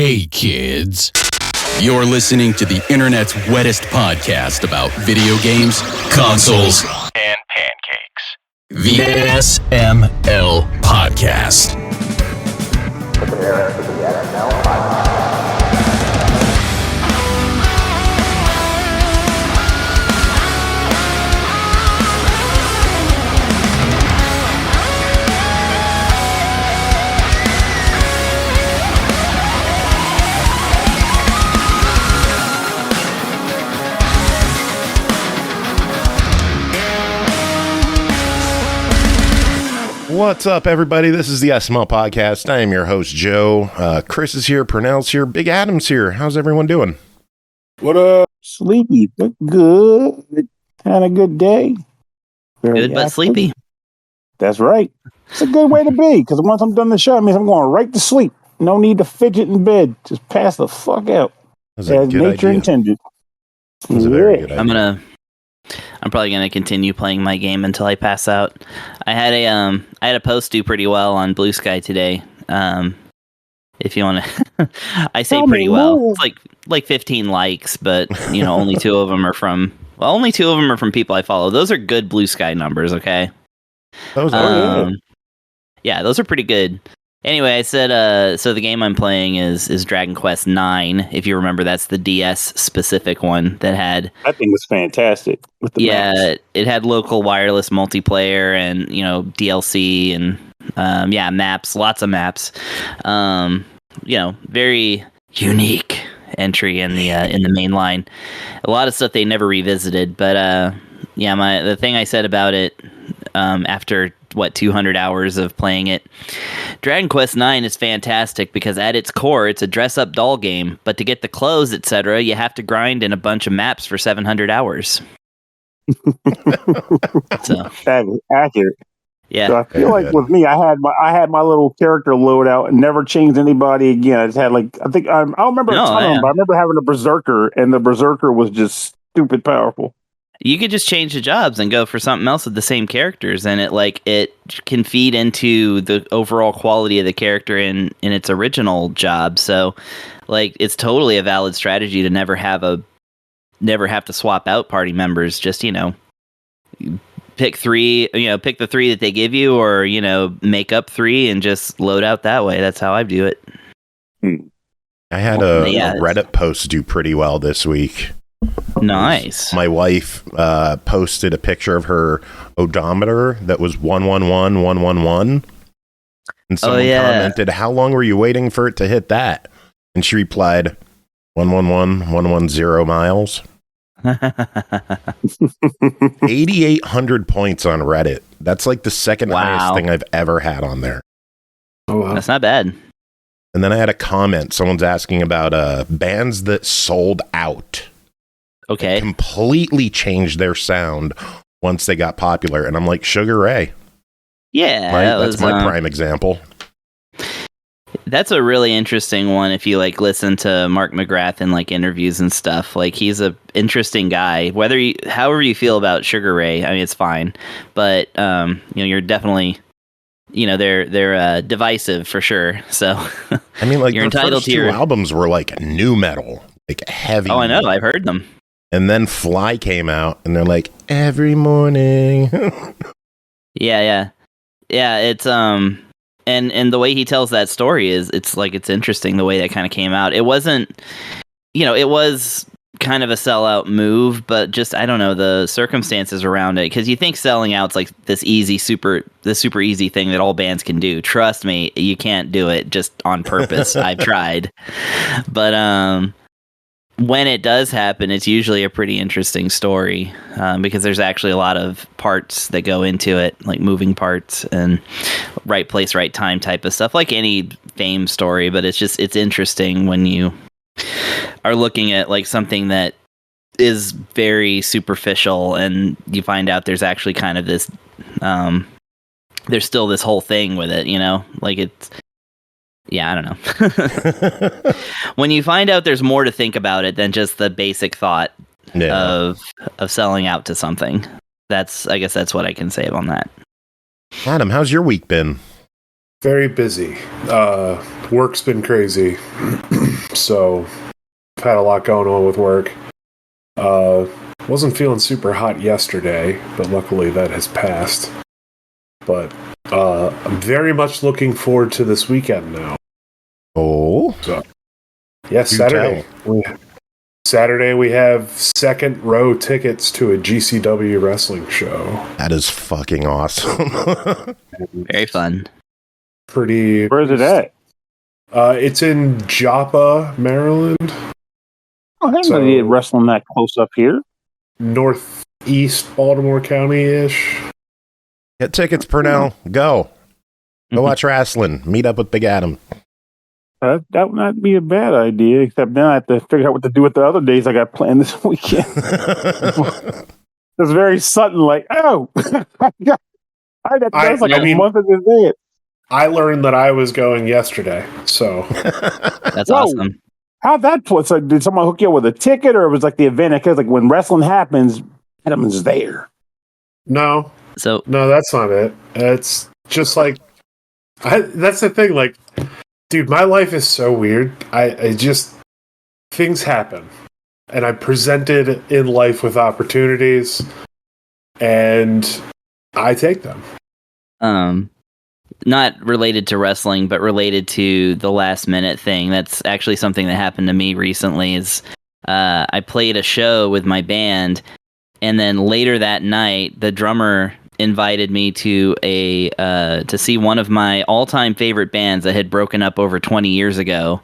Hey kids, you're listening to the internet's wettest podcast about video games, consoles, and pancakes. The SML Podcast. Prepare for the SML Podcast. What's up, everybody? This is the SML Podcast. I am your host, Joe. Chris is here. Pernell's here. Big Adam's here. How's everyone doing? What up? Sleepy, but good. Had a good day. Very good, but active. sleepy. That's right. It's a good way to be, because once I'm done the show, it means I'm going right to sleep. No need to fidget in bed. Just pass the fuck out. That's a as good nature idea. intended. That's a very good idea. I'm probably gonna continue playing my game until I pass out. I had a post do pretty well on Blue Sky today. If you want to, I say pretty well. It's like 15 likes, but only two of them are from people I follow. Those are good Blue Sky numbers. Okay. Those are yeah, those are pretty good. Anyway, I said, so the game I'm playing is Dragon Quest IX. If you remember, that's the DS specific one that had. I think it's fantastic. With the maps. It had local wireless multiplayer and DLC and maps, lots of maps. Very unique entry in the main line. A lot of stuff they never revisited, but the thing I said about it after 200 hours of playing it. Dragon Quest IX is fantastic because at its core, it's a dress-up doll game, but to get the clothes, etc., you have to grind in a bunch of maps for 700 hours. So That is accurate. yeah. So I feel like with me, I had my little character loadout and never changed anybody again. I just had I don't remember a ton of them, but I remember having a berserker, and the berserker was just stupid powerful. You could just change the jobs and go for something else with the same characters, and it can feed into the overall quality of the character in its original job. So, it's totally a valid strategy to never have to swap out party members. Just pick three, pick the three that they give you, or make up three and just load out that way. That's how I do it. I had a Reddit post do pretty well this week. Nice. My wife posted a picture of her odometer that was 111,111, and someone commented, "How long were you waiting for it to hit that?" And she replied, 111,110 miles. 8,800 points on Reddit. That's like the second highest thing I've ever had on there. Oh, wow. That's not bad. And then I had a comment. Someone's asking about bands that sold out. Okay. Completely changed their sound once they got popular. And I'm like, Sugar Ray. Yeah. That's my prime example. That's a really interesting one if you listen to Mark McGrath in interviews and stuff. He's a interesting guy. However you feel about Sugar Ray, I mean, it's fine. But you're definitely they're divisive for sure. So I mean, you're entitled to your albums were new metal, heavy. Oh, I know. I've heard them. And then Fly came out, and they're like, every morning. Yeah. It's and the way he tells that story it's interesting the way that kind of came out. It wasn't, it was kind of a sellout move, but just I don't know the circumstances around it, because you think selling out's this super easy thing that all bands can do. Trust me, you can't do it just on purpose. I've tried, but when it does happen, it's usually a pretty interesting story because there's actually a lot of parts that go into it, like moving parts and right place, right time type of stuff, like any fame story. But it's interesting when you are looking at something that is very superficial and you find out there's actually kind of this, there's still this whole thing with it, it's. Yeah, I don't know. When you find out there's more to think about it than just the basic thought of selling out to something, I guess that's what I can say on that. Adam, how's your week been? Very busy. Work's been crazy. So I've had a lot going on with work. Wasn't feeling super hot yesterday, but luckily that has passed. But I'm very much looking forward to this weekend now. Oh, so, yes, Saturday we have second row tickets to a GCW wrestling show. That is fucking awesome. Very fun. Where's it at? It's in Joppa, Maryland. Oh, I didn't get wrestling that close up here. Northeast Baltimore County-ish. Get tickets, Pernell. Go watch wrestling. Meet up with Big Adam. That would not be a bad idea, except now I have to figure out what to do with the other days I got planned this weekend. It's very sudden, like, oh, that was like a month in advance. I learned that I was going yesterday, so. That's awesome. How'd that play? So did someone hook you up with a ticket, or it was like the event? Because like when wrestling happens, Adam's there. No, that's not it. It's just like, that's the thing, like, dude, my life is so weird. I just, things happen. And I'm presented in life with opportunities, and I take them. Not related to wrestling, but related to the last minute thing. That's actually something that happened to me recently. Is I played a show with my band, and then later that night, the drummer invited me to to see one of my all-time favorite bands that had broken up over 20 years ago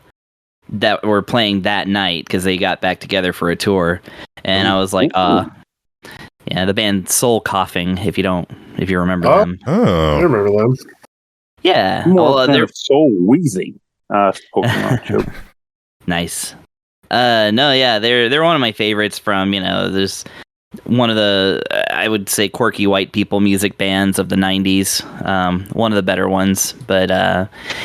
that were playing that night because they got back together for a tour. And I was like, yeah, the band Soul Coughing, if you remember them. Oh, I remember them. Yeah. They're Soul Wheezing. Pokemon joke. Nice. No, yeah, they're one of my favorites from, there's one of the, I would say, quirky white people music bands of the 90s. One of the better ones. But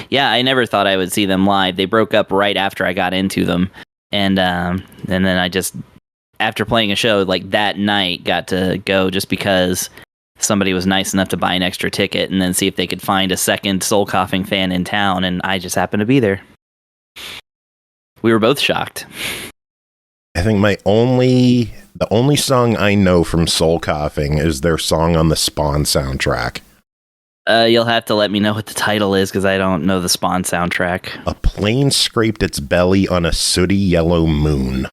yeah, I never thought I would see them live. They broke up right after I got into them. And then I just, after playing a show like that night, got to go just because somebody was nice enough to buy an extra ticket and then see if they could find a second Soul Coughing fan in town. And I just happened to be there. We were both shocked. I think the only song I know from Soul Coughing is their song on the Spawn soundtrack. You'll have to let me know what the title is because I don't know the Spawn soundtrack. A plane scraped its belly on a sooty yellow moon.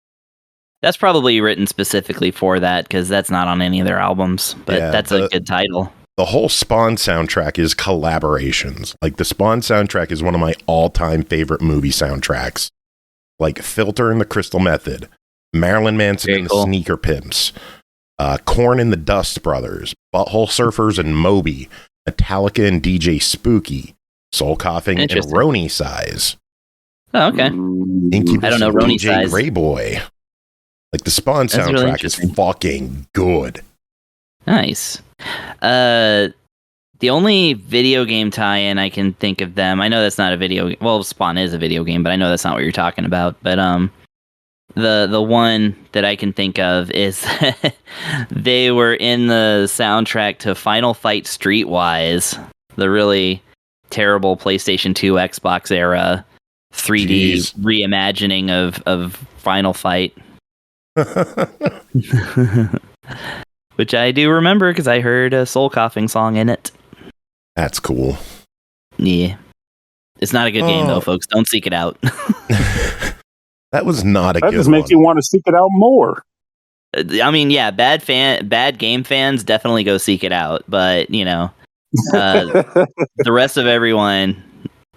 That's probably written specifically for that because that's not on any of their albums, but yeah, that's a good title. The whole Spawn soundtrack is collaborations. Like the Spawn soundtrack is one of my all-time favorite movie soundtracks. Like Filter and the Crystal Method, Marilyn Manson and the Sneaker Pimps, Korn and the Dust Brothers, Butthole Surfers and Moby, Metallica and DJ Spooky, Soul Coughing and Roni Size. Oh, okay. Incubus I don't know Roni Size. Grey Boy. Like the Spawn soundtrack is fucking good. Nice. The only video game tie-in I can think of them, I know that's not a video. Well, Spawn is a video game, but I know that's not what you're talking about. But the one that I can think of is they were in the soundtrack to Final Fight Streetwise, the really terrible PlayStation 2, Xbox era 3D reimagining of Final Fight. Which I do remember because I heard a Soul Coughing song in it. That's cool. Yeah. It's not a good game though, folks. Don't seek it out. That was not a good one. That just makes you want to seek it out more. I mean, yeah, bad game fans definitely go seek it out, but the rest of everyone,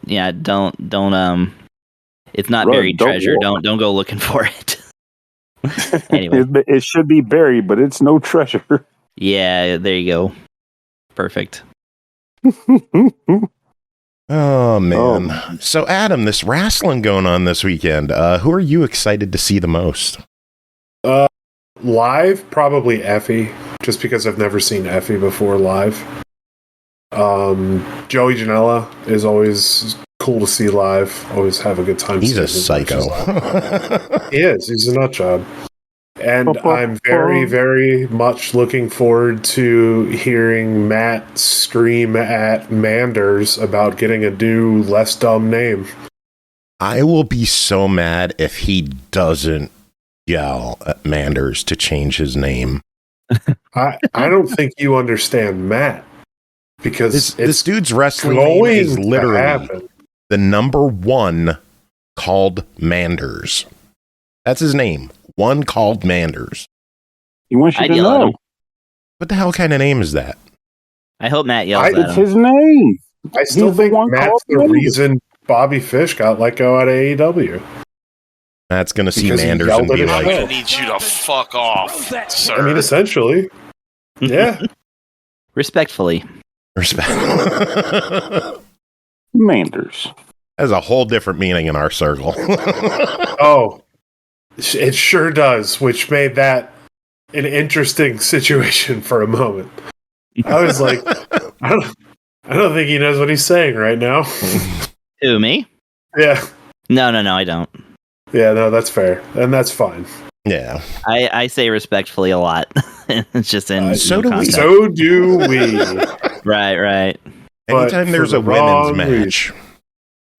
yeah, don't it's not buried treasure. Don't go looking for it. Anyway. It should be buried, but it's no treasure. Yeah, there you go. Perfect. Oh, man. So, Adam, this wrestling going on this weekend, who are you excited to see the most? Live, probably Effie, just because I've never seen Effie before live. Joey Janela is always cool to see live. Always have a good time. He's a psycho. He is. He's a nut job. And I'm very, very much looking forward to hearing Matt scream at Manders about getting a new, less dumb name. I will be so mad if he doesn't yell at Manders to change his name. I don't think you understand Matt, because this dude's wrestling name is literally the number one called Manders. That's his name. One called Manders. He wants you to know. What the hell kind of name is that? I hope Matt yells at him. It's his name. I still think Matt's the reason Bobby Fish got let go out of AEW. Matt's going to see Manders and be like, I need you to fuck off, sir. I mean, essentially. Yeah. Respectfully. Manders. Has a whole different meaning in our circle. Oh, it sure does, which made that an interesting situation for a moment. I was like, I don't think he knows what he's saying right now. Who, me? Yeah. No, I don't. Yeah, no, that's fair. And that's fine. Yeah. I say respectfully a lot. It's just in so do context. we. So do we. Right. Anytime there's a women's match,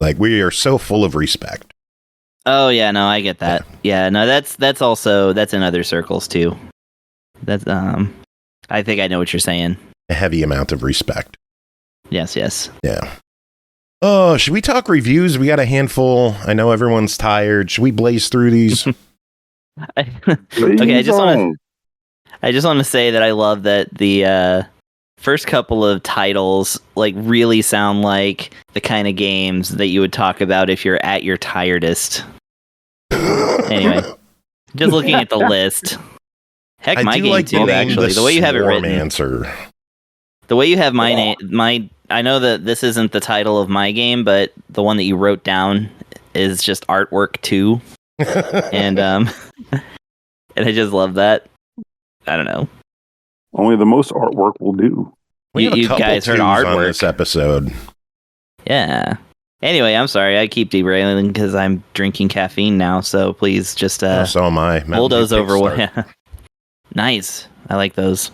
like, we are so full of respect. Oh yeah, no, I get that. Yeah, no, that's in other circles too. That's I think I know what you're saying. A heavy amount of respect. Yes. Yeah. Oh, should we talk reviews? We got a handful. I know everyone's tired. Should we blaze through these? Okay, I just want to say that I love that the first couple of titles like really sound like the kind of games that you would talk about if you're at your tiredest. Anyway, just looking at the list. Heck, my game too, actually. The way you have it written. The way you have my I know that this isn't the title of my game, but the one that you wrote down is just Artwork 2. And and I just love that. I don't know. Only the most artwork will do. You guys heard Artwork on this episode. Yeah. Anyway, I'm sorry. I keep derailing because I'm drinking caffeine now. So please just so am I. Bulldoze over what. Yeah. Nice. I like those.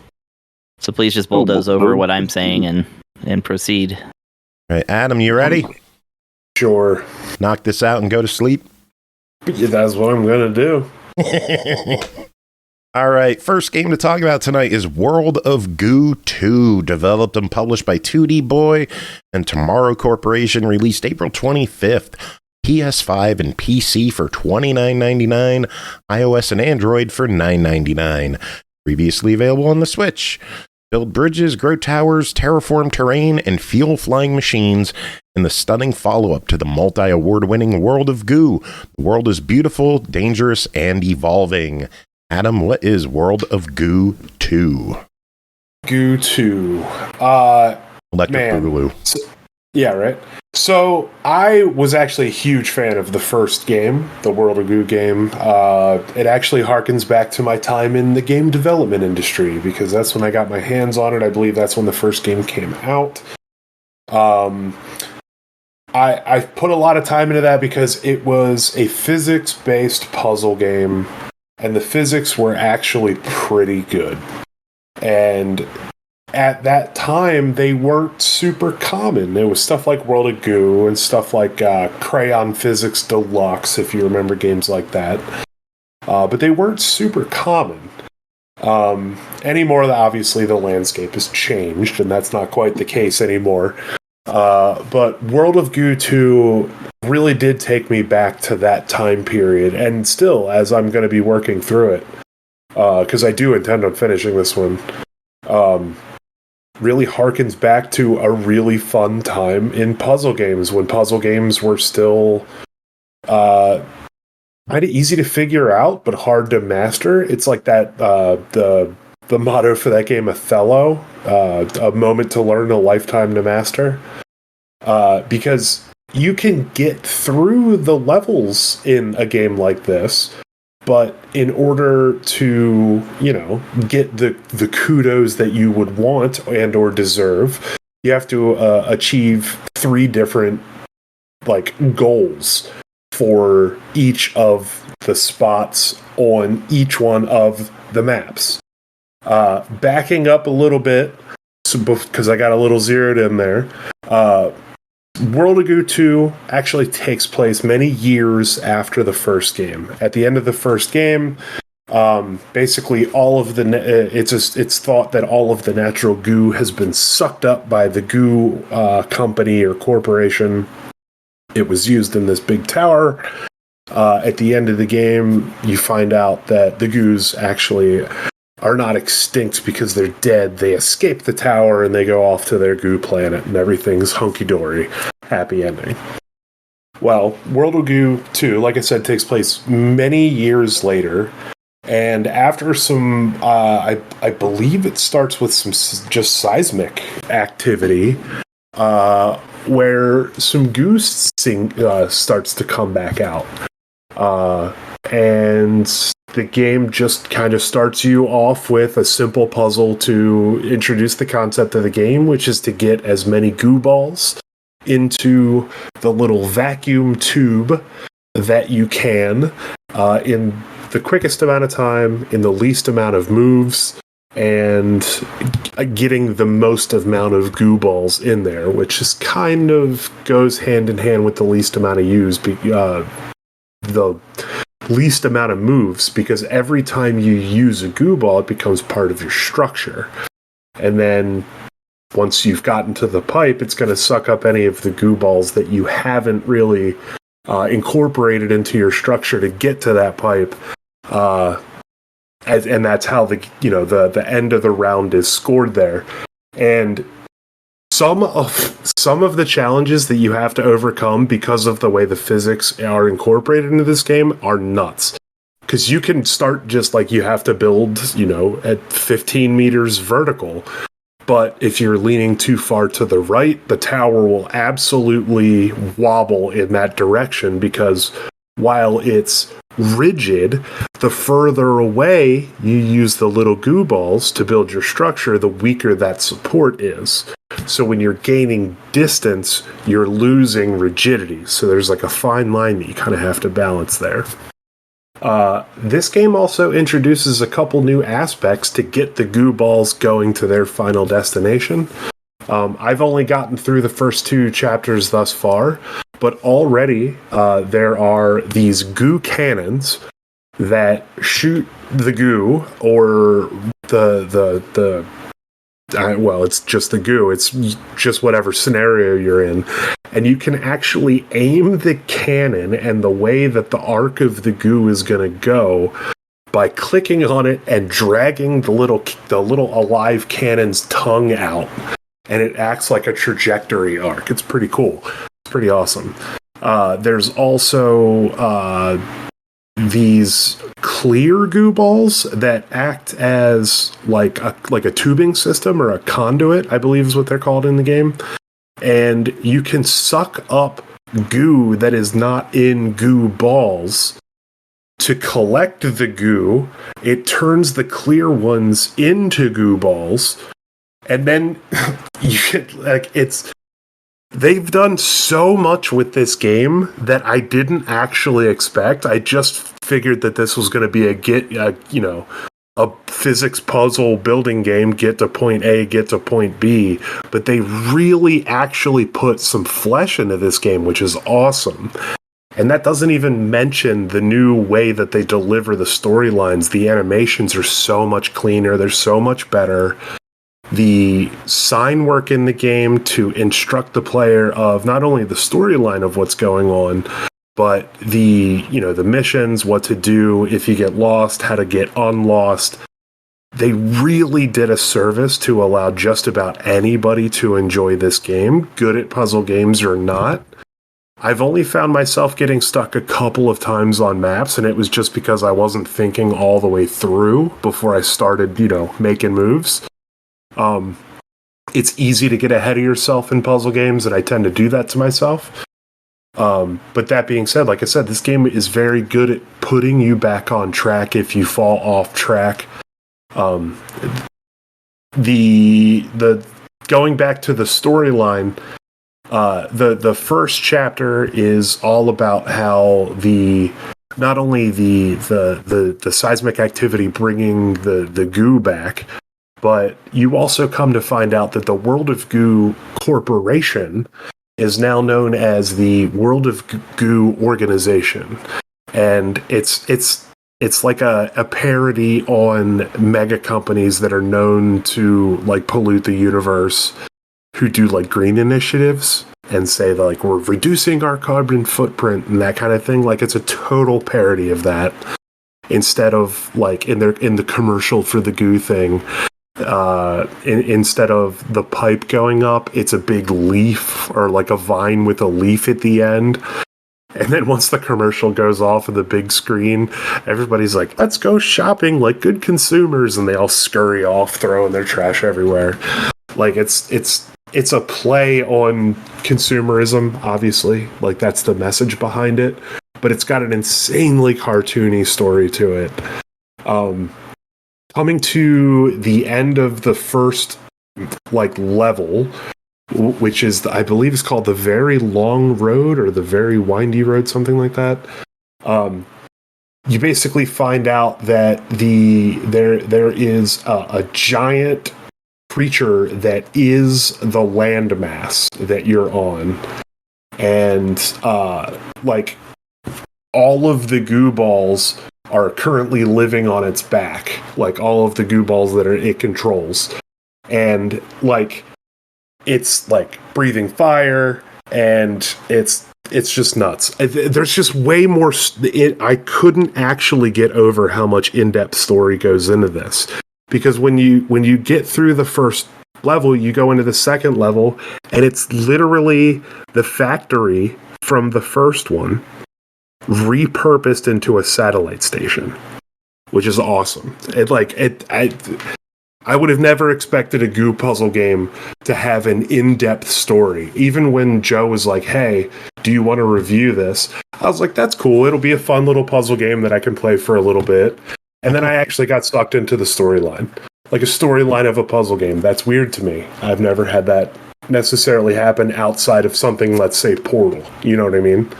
So please just bulldoze over what I'm saying and proceed. All right, Adam, you ready? Sure. Knock this out and go to sleep. Yeah, that's what I'm gonna do. All right, first game to talk about tonight is World of Goo 2, developed and published by 2D Boy and Tomorrow Corporation, released April 25th, PS5 and PC for $29.99, iOS and Android for $9.99. Previously available on the Switch. Build bridges, grow towers, terraform terrain, and fuel flying machines in the stunning follow-up to the multi-award-winning World of Goo. The world is beautiful, dangerous, and evolving. Adam, what is World of Goo 2? Goo 2. Electric Boogaloo. Yeah, right. So I was actually a huge fan of the first game, the World of Goo game. It actually harkens back to my time in the game development industry, because that's when I got my hands on it. I believe that's when the first game came out. I put a lot of time into that because it was a physics-based puzzle game, and the physics were actually pretty good. And at that time, they weren't super common. There was stuff like World of Goo and stuff like Crayon Physics Deluxe, if you remember games like that. But they weren't super common. Anymore, obviously, the landscape has changed, and that's not quite the case anymore. But World of Goo 2 really did take me back to that time period, and still, as I'm going to be working through it, because I do intend on finishing this one, really harkens back to a really fun time in puzzle games, when puzzle games were still kind of easy to figure out, but hard to master. It's like that, the motto for that game, Othello, a moment to learn, a lifetime to master. Because you can get through the levels in a game like this, but in order to, get the kudos that you would want and or deserve, you have to achieve 3 different goals for each of the spots on each one of the maps. Backing up a little bit, because I got a little zeroed in there. World of Goo 2 actually takes place many years after the first game. At the end of the first game, basically all of the it's thought that all of the natural goo has been sucked up by the goo company or corporation. It was used in this big tower. At the end of the game, you find out that the goos actually are not extinct because they're dead. They escape the tower and they go off to their goo planet, and everything's hunky-dory. Happy ending. Well, World of Goo 2, like I said, takes place many years later. And after some, I believe it starts with some just seismic activity, where some goo starts to come back out. And the game just kind of starts you off with a simple puzzle to introduce the concept of the game, which is to get as many goo balls into the little vacuum tube that you can in the quickest amount of time, in the least amount of moves, and getting the most amount of goo balls in there, which is kind of goes hand in hand with the least amount of the least amount of moves, because every time you use a goo ball, it becomes part of your structure. And then once you've gotten to the pipe, it's going to suck up any of the goo balls that you haven't really incorporated into your structure to get to that pipe. And that's how the end of the round is scored there. And some of the challenges that you have to overcome because of the way the physics are incorporated into this game are nuts. Because you can start just like you have to build, at 15 meters vertical. But if you're leaning too far to the right, the tower will absolutely wobble in that direction, because while it's rigid, the further away you use the little goo balls to build your structure, the weaker that support is. So when you're gaining distance, you're losing rigidity. So there's like a fine line that you kind of have to balance there. This game also introduces a couple new aspects to get the goo balls going to their final destination. I've only gotten through the first 2 chapters thus far, but already there are these goo cannons that shoot the goo, or well, it's just the goo. It's just whatever scenario you're in. And you can actually aim the cannon and the way that the arc of the goo is going to go by clicking on it and dragging the little alive cannon's tongue out. And it acts like a trajectory arc. It's pretty cool. It's pretty awesome. There's also these clear goo balls that act as like a tubing system, or a conduit, I believe is what they're called in the game. And you can suck up goo that is not in goo balls to collect the goo. It turns the clear ones into goo balls, and then you get they've done so much with this game that I didn't actually expect. I just figured that this was going to be a physics puzzle building game, get to point A, get to point B. But they really actually put some flesh into this game, which is awesome. And that doesn't even mention the new way that they deliver the storylines. The animations are so much cleaner. They're so much better. The sign work in the game to instruct the player of not only the storyline of what's going on, but the missions, what to do if you get lost, how to get unlost. They really did a service to allow just about anybody to enjoy this game, good at puzzle games or not. I've only found myself getting stuck a couple of times on maps, and it was just because I wasn't thinking all the way through before I started, making moves. It's easy to get ahead of yourself in puzzle games, and I tend to do that to myself. But that being said, like I said, this game is very good at putting you back on track if you fall off track. The going back to the storyline, the first chapter is all about how not only the seismic activity bringing the goo back, but you also come to find out that the World of Goo Corporation is now known as the World of Goo organization, and it's like a parody on mega companies that are known to like pollute the universe, who do like green initiatives and say that, like, we're reducing our carbon footprint and that kind of thing. Like, it's a total parody of that. Instead of like in the commercial for the Goo thing, instead of the pipe going up, it's a big leaf or like a vine with a leaf at the end. And then once the commercial goes off of the big screen, everybody's like, let's go shopping like good consumers, and they all scurry off, throwing their trash everywhere. Like, it's a play on consumerism, obviously. Like, that's the message behind it. But it's got an insanely cartoony story to it. Coming to the end of the first like level, which is, I believe, is called the Very Long Road or the Very Windy Road, something like that. You basically find out that there is a giant creature that is the landmass that you're on, and like all of the goo balls are currently living on its back, like all of the goo balls that it controls, and like it's like breathing fire, and it's just nuts. There's just way more. I couldn't actually get over how much in-depth story goes into this, because when you get through the first level, you go into the second level, and it's literally the factory from the first one repurposed into a satellite station, which is awesome. I would have never expected a Goo puzzle game to have an in-depth story. Even when Joe was like, hey, do you want to review this? I was like, that's cool. It'll be a fun little puzzle game that I can play for a little bit. And then I actually got sucked into the storyline. Like a storyline of a puzzle game. That's weird to me. I've never had that necessarily happen outside of something, let's say, Portal. You know what I mean?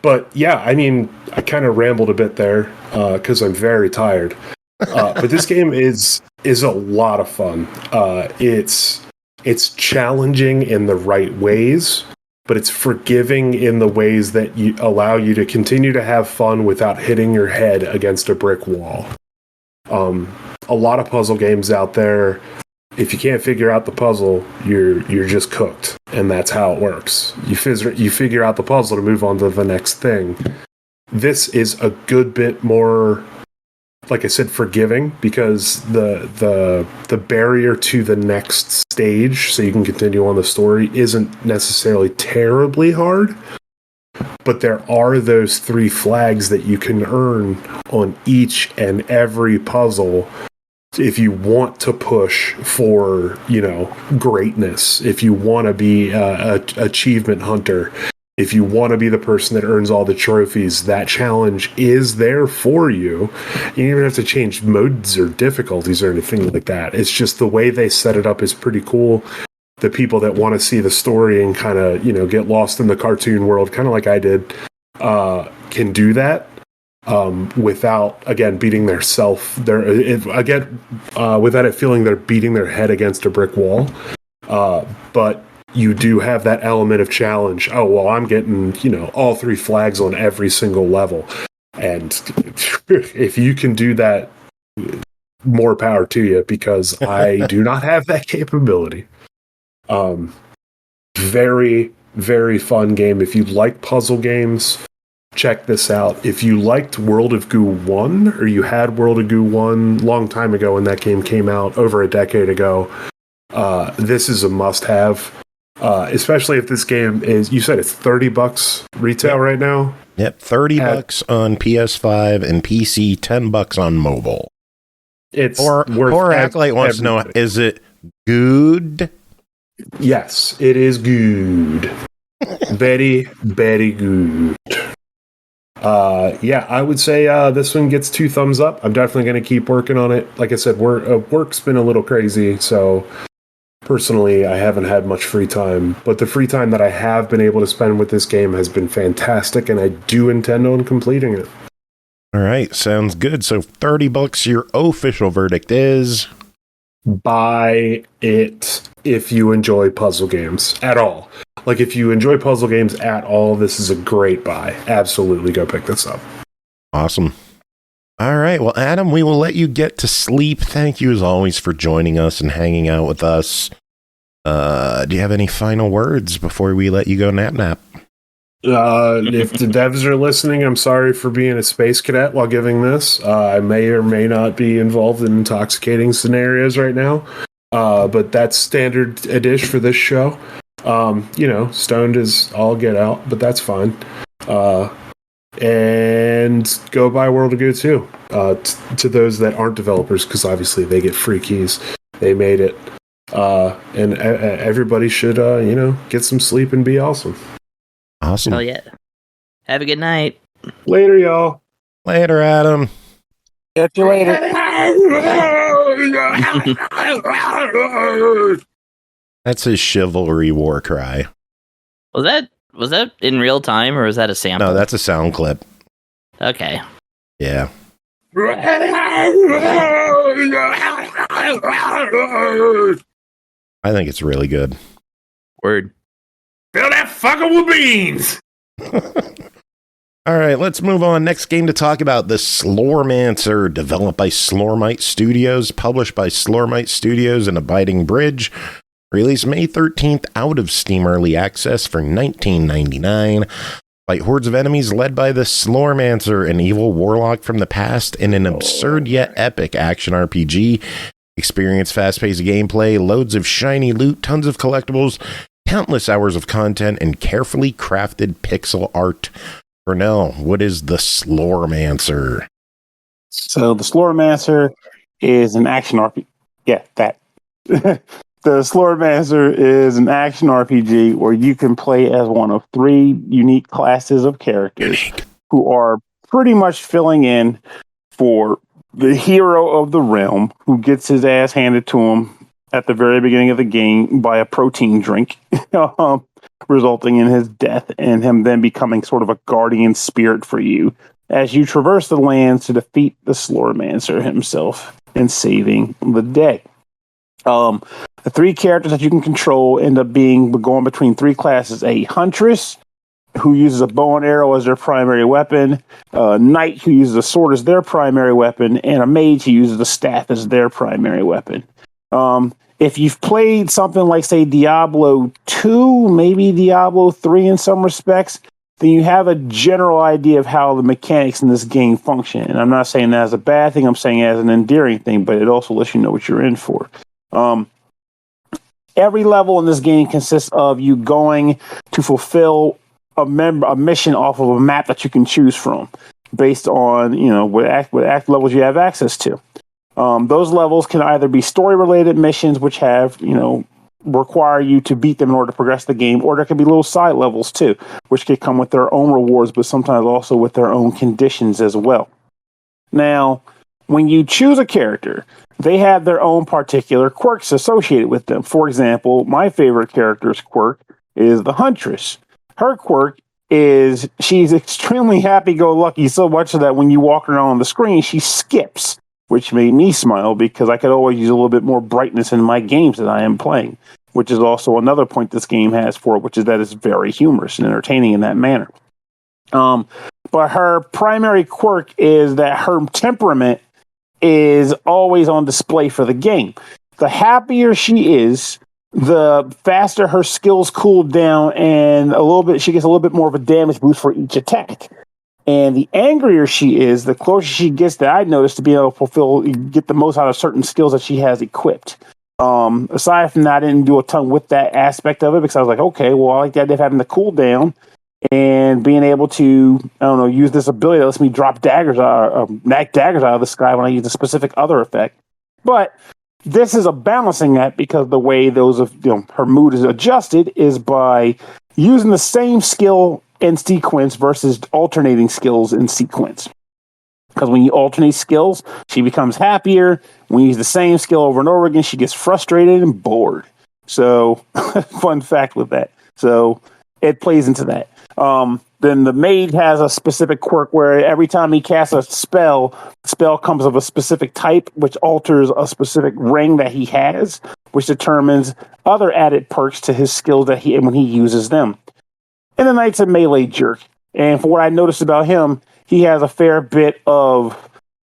But yeah, I mean, I kind of rambled a bit there because I'm very tired. But this game is a lot of fun. It's challenging in the right ways, but it's forgiving in the ways that allow you to continue to have fun without hitting your head against a brick wall. A lot of puzzle games out there, if you can't figure out the puzzle, you're just cooked, and that's how it works. You figure out the puzzle to move on to the next thing. This is a good bit more, like I said, forgiving, because the barrier to the next stage, so you can continue on the story, isn't necessarily terribly hard. But there are those 3 flags that you can earn on each and every puzzle if you want to push for, greatness, if you want to be an achievement hunter, if you want to be the person that earns all the trophies. That challenge is there for you. You don't even have to change modes or difficulties or anything like that. It's just the way they set it up is pretty cool. The people that want to see the story and kind of, get lost in the cartoon world, kind of like I did, can do that without, again, beating without it feeling they're beating their head against a brick wall. But you do have that element of challenge. Oh, well, I'm getting, all 3 flags on every single level. And if you can do that, more power to you, because I do not have that capability. Very, very fun game. If you like puzzle games, check this out. If you liked World of Goo 1, or you had World of Goo 1 long time ago when that game came out, over a decade ago, this is a must-have. Especially if this game is, you said it's $30 retail right now? Yep, $30 on PS5 and PC, $10 on mobile. It's or Acolyte wants to know, is it good? Yes, it is good. Very, very good. Yeah, I would say this one gets 2 thumbs up. I'm definitely going to keep working on it. Like I said, work's been a little crazy, so personally, I haven't had much free time. But the free time that I have been able to spend with this game has been fantastic, and I do intend on completing it. All right, sounds good. So $30, your official verdict is... buy it if you enjoy puzzle games at all. Like, if you enjoy puzzle games at all, this is a great buy. Absolutely go pick this up. Awesome. All right. Well, Adam, we will let you get to sleep. Thank you, as always, for joining us and hanging out with us. Do you have any final words before we let you go nap? If the devs are listening, I'm sorry for being a space cadet while giving this. I may or may not be involved in intoxicating scenarios right now, but that's standard dish for this show. Stoned is all get out, but that's fine. And go buy World of Goo 2 to those that aren't developers, because obviously they get free keys. They made it. And everybody should, get some sleep and be awesome. Awesome. Oh, yeah. Have a good night. Later, y'all. Later, Adam. Catch you later. That's his chivalry war cry. Was that in real time, or was that a sample? No, that's a sound clip. Okay. Yeah. I think it's really good. Word. Fill that fucker with beans! All right, let's move on. Next game to talk about, the Slormancer, developed by Slormite Studios, published by Slormite Studios and Abiding Bridge. Released May 13th out of Steam Early Access for $19.99. Fight hordes of enemies led by the Slormancer, an evil warlock from the past, in an absurd yet epic action RPG. Experience fast-paced gameplay, loads of shiny loot, tons of collectibles, countless hours of content, and carefully crafted pixel art. Pernell, what is the Slormancer? So the Slormancer is an action RPG. Yeah, that. The Slormancer is an action RPG where you can play as one of 3 unique classes of characters who are pretty much filling in for the hero of the realm, who gets his ass handed to him at the very beginning of the game by a protein drink, resulting in his death and him then becoming sort of a guardian spirit for you as you traverse the lands to defeat the Slormancer himself and saving the day. The 3 characters that you can control end up going between 3 classes: a huntress, who uses a bow and arrow as their primary weapon, a knight who uses a sword as their primary weapon, and a mage who uses a staff as their primary weapon. If you've played something like, say, Diablo 2, maybe Diablo 3 in some respects, then you have a general idea of how the mechanics in this game function. And I'm not saying that as a bad thing, I'm saying it as an endearing thing, but it also lets you know what you're in for. Every level in this game consists of you going to fulfill a mission off of a map that you can choose from based on, what act levels you have access to. Those levels can either be story-related missions, which have, require you to beat them in order to progress the game, or there can be little side levels too, which can come with their own rewards, but sometimes also with their own conditions as well. Now, when you choose a character, they have their own particular quirks associated with them. For example, my favorite character's quirk is the Huntress. Her quirk is she's extremely happy-go-lucky, so much so that when you walk around on the screen, she skips, which made me smile because I could always use a little bit more brightness in my games that I am playing, which is also another point this game has for it, which is that it's very humorous and entertaining in that manner. But her primary quirk is that her temperament is always on display for the game. The happier she is, the faster her skills cool down, and she gets a little bit more of a damage boost for each attack. And the angrier she is, the closer she gets, that I noticed, to be able to get the most out of certain skills that she has equipped. Aside from that, I didn't do a ton with that aspect of it because I was like, okay, well, I like the idea of having the cooldown and being able to, use this ability that lets me drop daggers out of the sky when I use a specific other effect. But this is a balancing act because the way her mood is adjusted is by using the same skill in sequence versus alternating skills in sequence. Because when you alternate skills, she becomes happier. When you use the same skill over and over again, she gets frustrated and bored. So, fun fact with that. So, it plays into that. Then the maid has a specific quirk where every time he casts a spell, the spell comes of a specific type, which alters a specific ring that he has, which determines other added perks to his skills that when he uses them. And the knight's a melee jerk. And for what I noticed about him, he has a fair bit of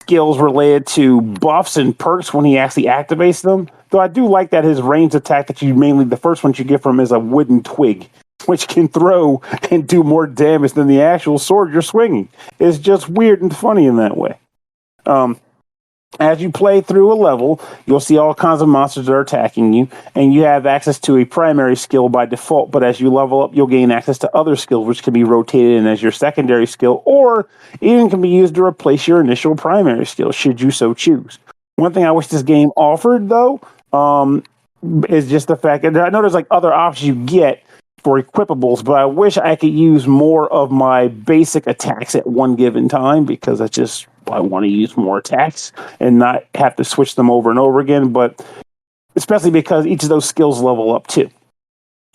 skills related to buffs and perks when he actually activates them. Though I do like that his ranged attack that the first one you get from is a wooden twig, which can throw and do more damage than the actual sword you're swinging. It's just weird and funny in that way. As you play through a level, you'll see all kinds of monsters that are attacking you, and you have access to a primary skill by default, but as you level up, you'll gain access to other skills, which can be rotated in as your secondary skill, or even can be used to replace your initial primary skill, should you so choose. One thing I wish this game offered, though, is just the fact that I know there's like other options you get for equipables, but I wish I could use more of my basic attacks at one given time, because I want to use more attacks and not have to switch them over and over again, but especially because each of those skills level up too.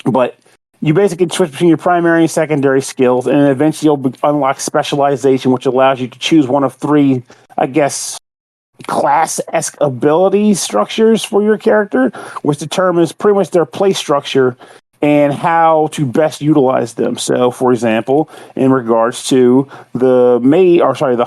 But you basically switch between your primary and secondary skills, and then eventually you'll unlock specialization, which allows you to choose one of three, I guess, class-esque ability structures for your character, which determines pretty much their play structure and how to best utilize them. So, for example, in regards to the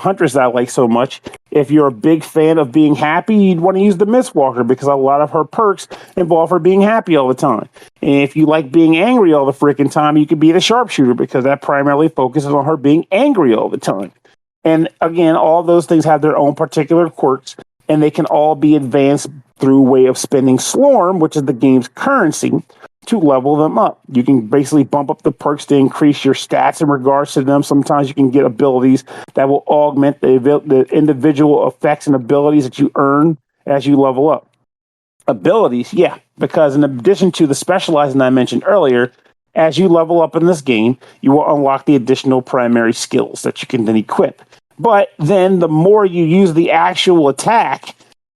Huntress that I like so much, if you're a big fan of being happy, you'd want to use the Mistwalker because a lot of her perks involve her being happy all the time. And if you like being angry all the freaking time, you could be the Sharpshooter because that primarily focuses on her being angry all the time. And again, all those things have their own particular quirks, and they can all be advanced through way of spending Slorm, which is the game's currency, to level them up. You can basically bump up the perks to increase your stats in regards to them. Sometimes you can get abilities that will augment the individual effects and abilities that you earn as you level up. Abilities, yeah, because in addition to the specializing I mentioned earlier, as you level up in this game, you will unlock the additional primary skills that you can then equip. But then the more you use the actual attack,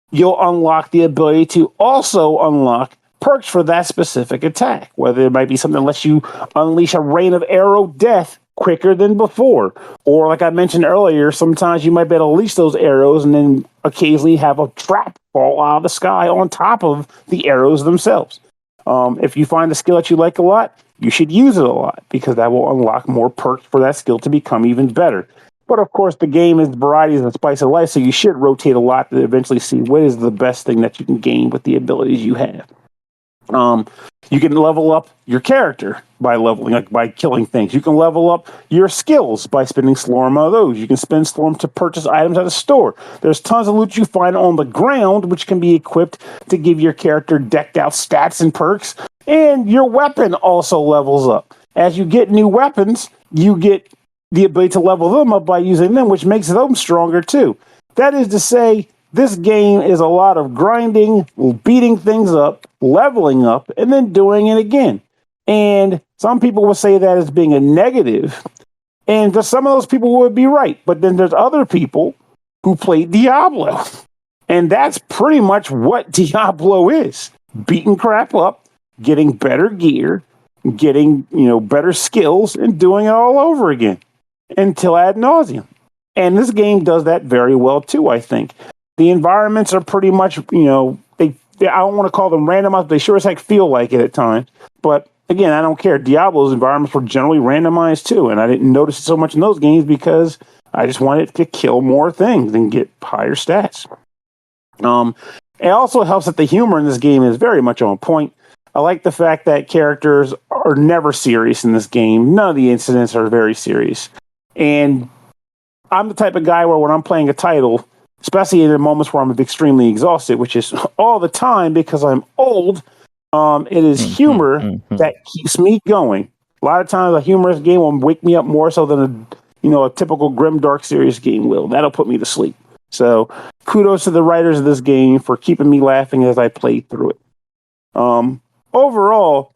you'll unlock the ability to also unlock perks for that specific attack, whether it might be something that lets you unleash a rain of arrow death quicker than before, or like I mentioned earlier, sometimes you might be able to unleash those arrows and then occasionally have a trap fall out of the sky on top of the arrows themselves. If you find a skill that you like a lot, you should use it a lot because that will unlock more perks for that skill to become even better. But of course, the game is variety and spice of life, so you should rotate a lot to eventually see what is the best thing that you can gain with the abilities you have. You can level up your character by by killing things. You can level up your skills by spending Slorm on those. You can spend Slorm to purchase items at a store. There's tons of loot you find on the ground, which can be equipped to give your character decked out stats and perks. And your weapon also levels up. As you get new weapons, you get the ability to level them up by using them, which makes them stronger too. That is to say, this game is a lot of grinding, beating things up, leveling up, and then doing it again. And some people will say that as being a negative. And some of those people would be right. But then there's other people who play Diablo. And that's pretty much what Diablo is. Beating crap up, getting better gear, getting, better skills, and doing it all over again. Until ad nauseum. And this game does that very well too, I think. The environments are pretty much, I don't want to call them randomized, but they sure as heck feel like it at times. But again, I don't care. Diablo's environments were generally randomized too, and I didn't notice it so much in those games because I just wanted to kill more things and get higher stats. It also helps that the humor in this game is very much on point. I like the fact that characters are never serious in this game. None of the incidents are very serious. And I'm the type of guy where when I'm playing a title, especially in the moments where I'm extremely exhausted, which is all the time because I'm old, it is humor that keeps me going. A lot of times a humorous game will wake me up more so than a typical grimdark serious game will. That'll put me to sleep. So kudos to the writers of this game for keeping me laughing as I played through it. Overall,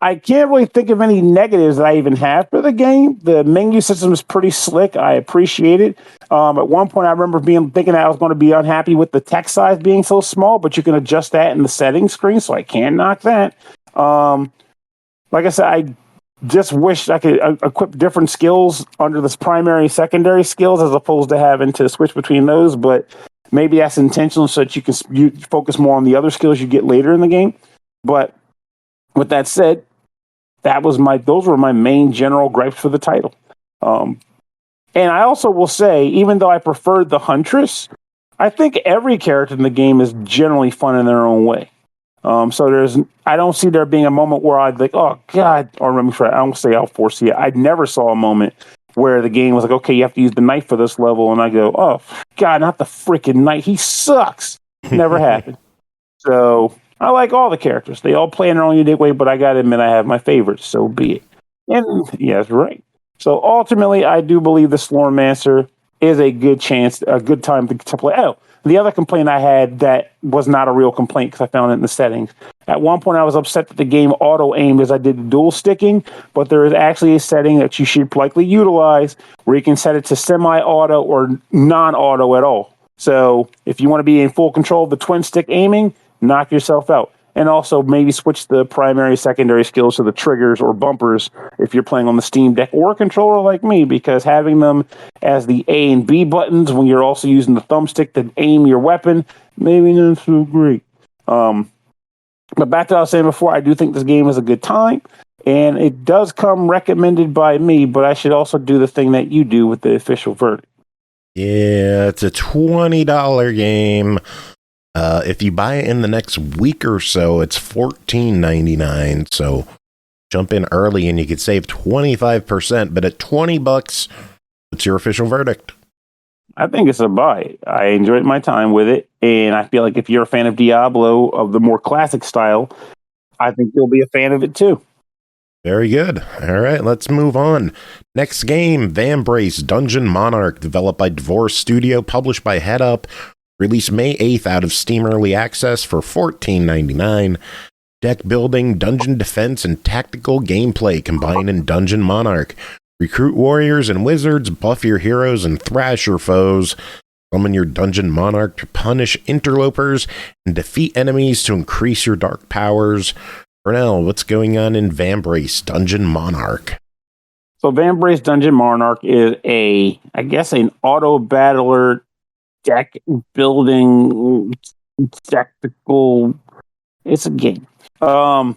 I can't really think of any negatives that I even have for the game. The menu system is pretty slick. I appreciate it. At one point, I remember thinking that I was going to be unhappy with the text size being so small, but you can adjust that in the settings screen, so I can't knock that. Like I said, just wish I could equip different skills under this primary and secondary skills as opposed to having to switch between those. But maybe that's intentional so that you focus more on the other skills you get later in the game. But with that said, those were my main general gripes for the title. And I also will say, even though I preferred the Huntress, I think every character in the game is generally fun in their own way. So I don't see there being a moment where I'd like, oh God, or let me try. I don't say I'll foresee it. I never saw a moment where the game was like, okay, you have to use the knife for this level, and I go, oh God, not the freaking knight. He sucks. Never happened. So I like all the characters. They all play in their own unique way, but I gotta admit, I have my favorites. So be it. And yes, right. So ultimately, I do believe the Slormancer is a good time to play. Oh, the other complaint I had that was not a real complaint because I found it in the settings. At one point, I was upset that the game auto-aimed as I did the dual sticking, but there is actually a setting that you should likely utilize where you can set it to semi-auto or non-auto at all. So if you want to be in full control of the twin stick aiming, knock yourself out. And also maybe switch the primary, secondary skills to the triggers or bumpers if you're playing on the Steam Deck or a controller like me, because having them as the A and B buttons when you're also using the thumbstick to aim your weapon, maybe not so great. But back to what I was saying before, I do think this game is a good time, and it does come recommended by me, but I should also do the thing that you do with the official verdict. Yeah, it's a $20 game. If you buy it in the next week or so, it's $14.99. So jump in early and you could save 25%. But at $20, what's your official verdict? I think it's a buy. I enjoyed my time with it, and I feel like if you're a fan of Diablo of the more classic style, I think you'll be a fan of it too. Very good. All right, let's move on. Next game, Vambrace Dungeon Monarch, developed by Dvora Studio, published by Headup. Released May 8th out of Steam Early Access for $14.99. Deck building, dungeon defense, and tactical gameplay combined in Dungeon Monarch. Recruit warriors and wizards, buff your heroes, and thrash your foes. Summon your Dungeon Monarch to punish interlopers and defeat enemies to increase your dark powers. Pernell, what's going on in Vambrace Dungeon Monarch? So Vambrace Dungeon Monarch is an auto battler deck building tactical. It's a game. So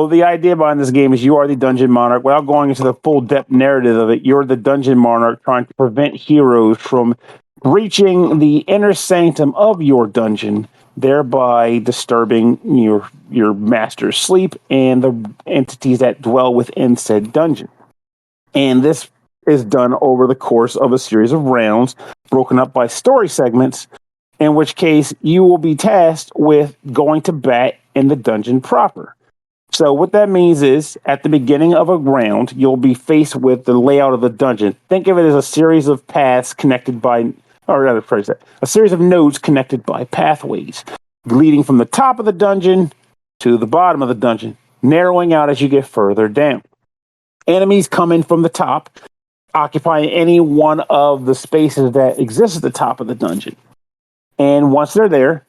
the idea behind this game is you are the Dungeon Monarch. Without going into the full depth narrative of it, you're the Dungeon Monarch trying to prevent heroes from breaching the inner sanctum of your dungeon, thereby disturbing your master's sleep and the entities that dwell within said dungeon. And this is done over the course of a series of rounds, broken up by story segments, in which case you will be tasked with going to bat in the dungeon proper. So what that means is, at the beginning of a round, you'll be faced with the layout of the dungeon. Think of it as a series of paths connected by, or rather, phrase that, a series of nodes connected by pathways, leading from the top of the dungeon to the bottom of the dungeon, narrowing out as you get further down. Enemies come in from the top, occupying any one of the spaces that exist at the top of the dungeon. And once they're there,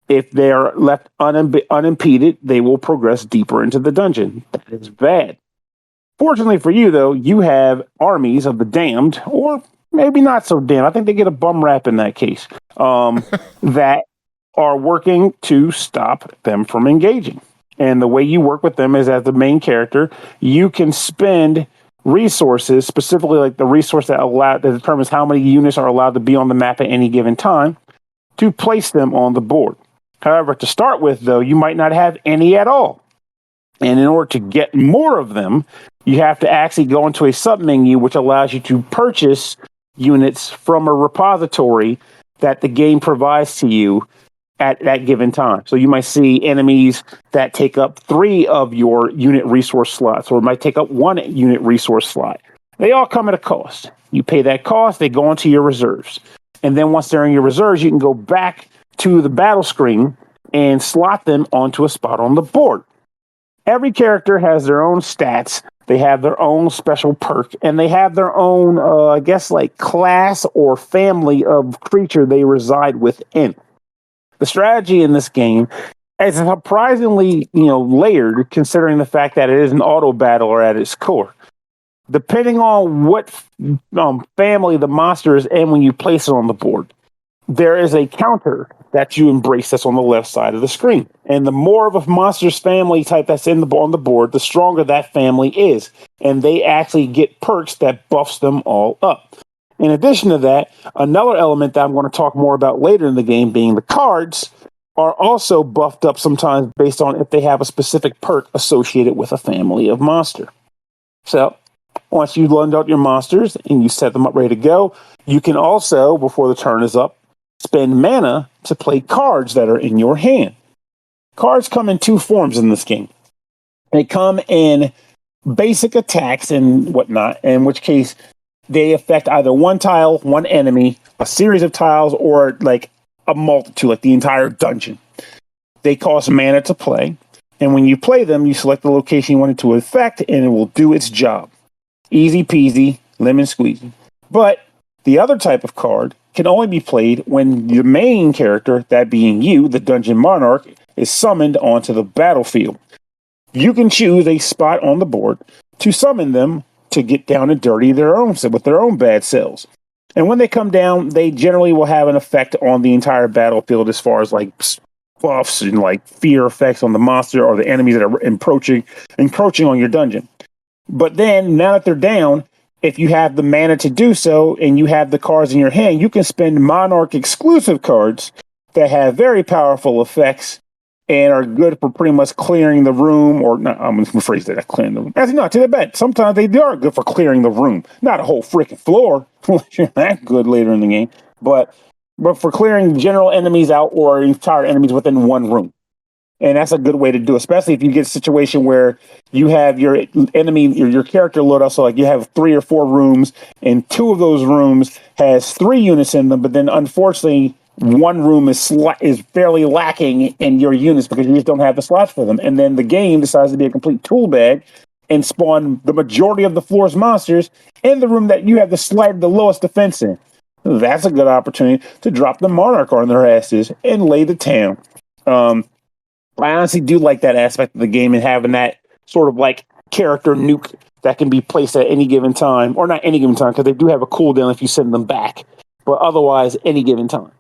if they are left unimpeded, they will progress deeper into the dungeon. That is bad. Fortunately for you, though, you have armies of the damned, or maybe not so damned. I think they get a bum rap in that case, that are working to stop them from engaging. And the way you work with them is, as the main character, you can spend resources, specifically like the resource that determines how many units are allowed to be on the map at any given time, to place them on the board. However, to start with, though, you might not have any at all. And in order to get more of them, you have to actually go into a sub-menu which allows you to purchase units from a repository that the game provides to you at that given time. So you might see enemies that take up 3 of your unit resource slots, or might take up 1 unit resource slot. They all come at a cost. You pay that cost, they go into your reserves. And then once they're in your reserves, you can go back to the battle screen and slot them onto a spot on the board. Every character has their own stats. They have their own special perk, and they have their own, class or family of creature they reside within. The strategy in this game, It's surprisingly, layered considering the fact that it is an auto battler at its core. Depending on what family the monster is in when you place it on the board, there is a counter that you embrace that's on the left side of the screen. And the more of a monster's family type that's on the board, the stronger that family is. And they actually get perks that buffs them all up. In addition to that, another element that I'm going to talk more about later in the game, being the cards, are also buffed up sometimes based on if they have a specific perk associated with a family of monster. So, once you load out your monsters and you set them up ready to go, you can also, before the turn is up, spend mana to play cards that are in your hand. Cards come in two forms in this game. They come in basic attacks and whatnot, in which case they affect either one tile, one enemy, a series of tiles, or like a multitude, like the entire dungeon. They cost mana to play, and when you play them, you select the location you want it to affect, and it will do its job. Easy peasy, lemon squeezy. But the other type of card can only be played when the main character, that being you, the Dungeon Monarch, is summoned onto the battlefield. You can choose a spot on the board to summon them to get down and dirty with their own bad selves. And when they come down, they generally will have an effect on the entire battlefield as far as like buffs and like fear effects on the monster or the enemies that are encroaching on your dungeon. But then, now that they're down, if you have the mana to do so and you have the cards in your hand, you can spend Monarch exclusive cards that have very powerful effects and are good for pretty much clearing the room, or not, I'm going to rephrase that, clearing the room. Actually, not to the bed. Sometimes they are good for clearing the room. Not a whole freaking floor. You're that good later in the game. But for clearing general enemies out or entire enemies within one room. And that's a good way to do it, especially if you get a situation where you have your enemy, your character load up. So like you have 3 or 4 rooms, and 2 of those rooms has 3 units in them, but then unfortunately one room is fairly lacking in your units because you just don't have the slots for them. And then the game decides to be a complete tool bag and spawn the majority of the floor's monsters in the room that you have the lowest defense in. That's a good opportunity to drop the Monarch on their asses and lay the town. I honestly do like that aspect of the game and having that sort of like character nuke that can be placed at any given time, or not any given time, because they do have a cooldown if you send them back, but otherwise any given time.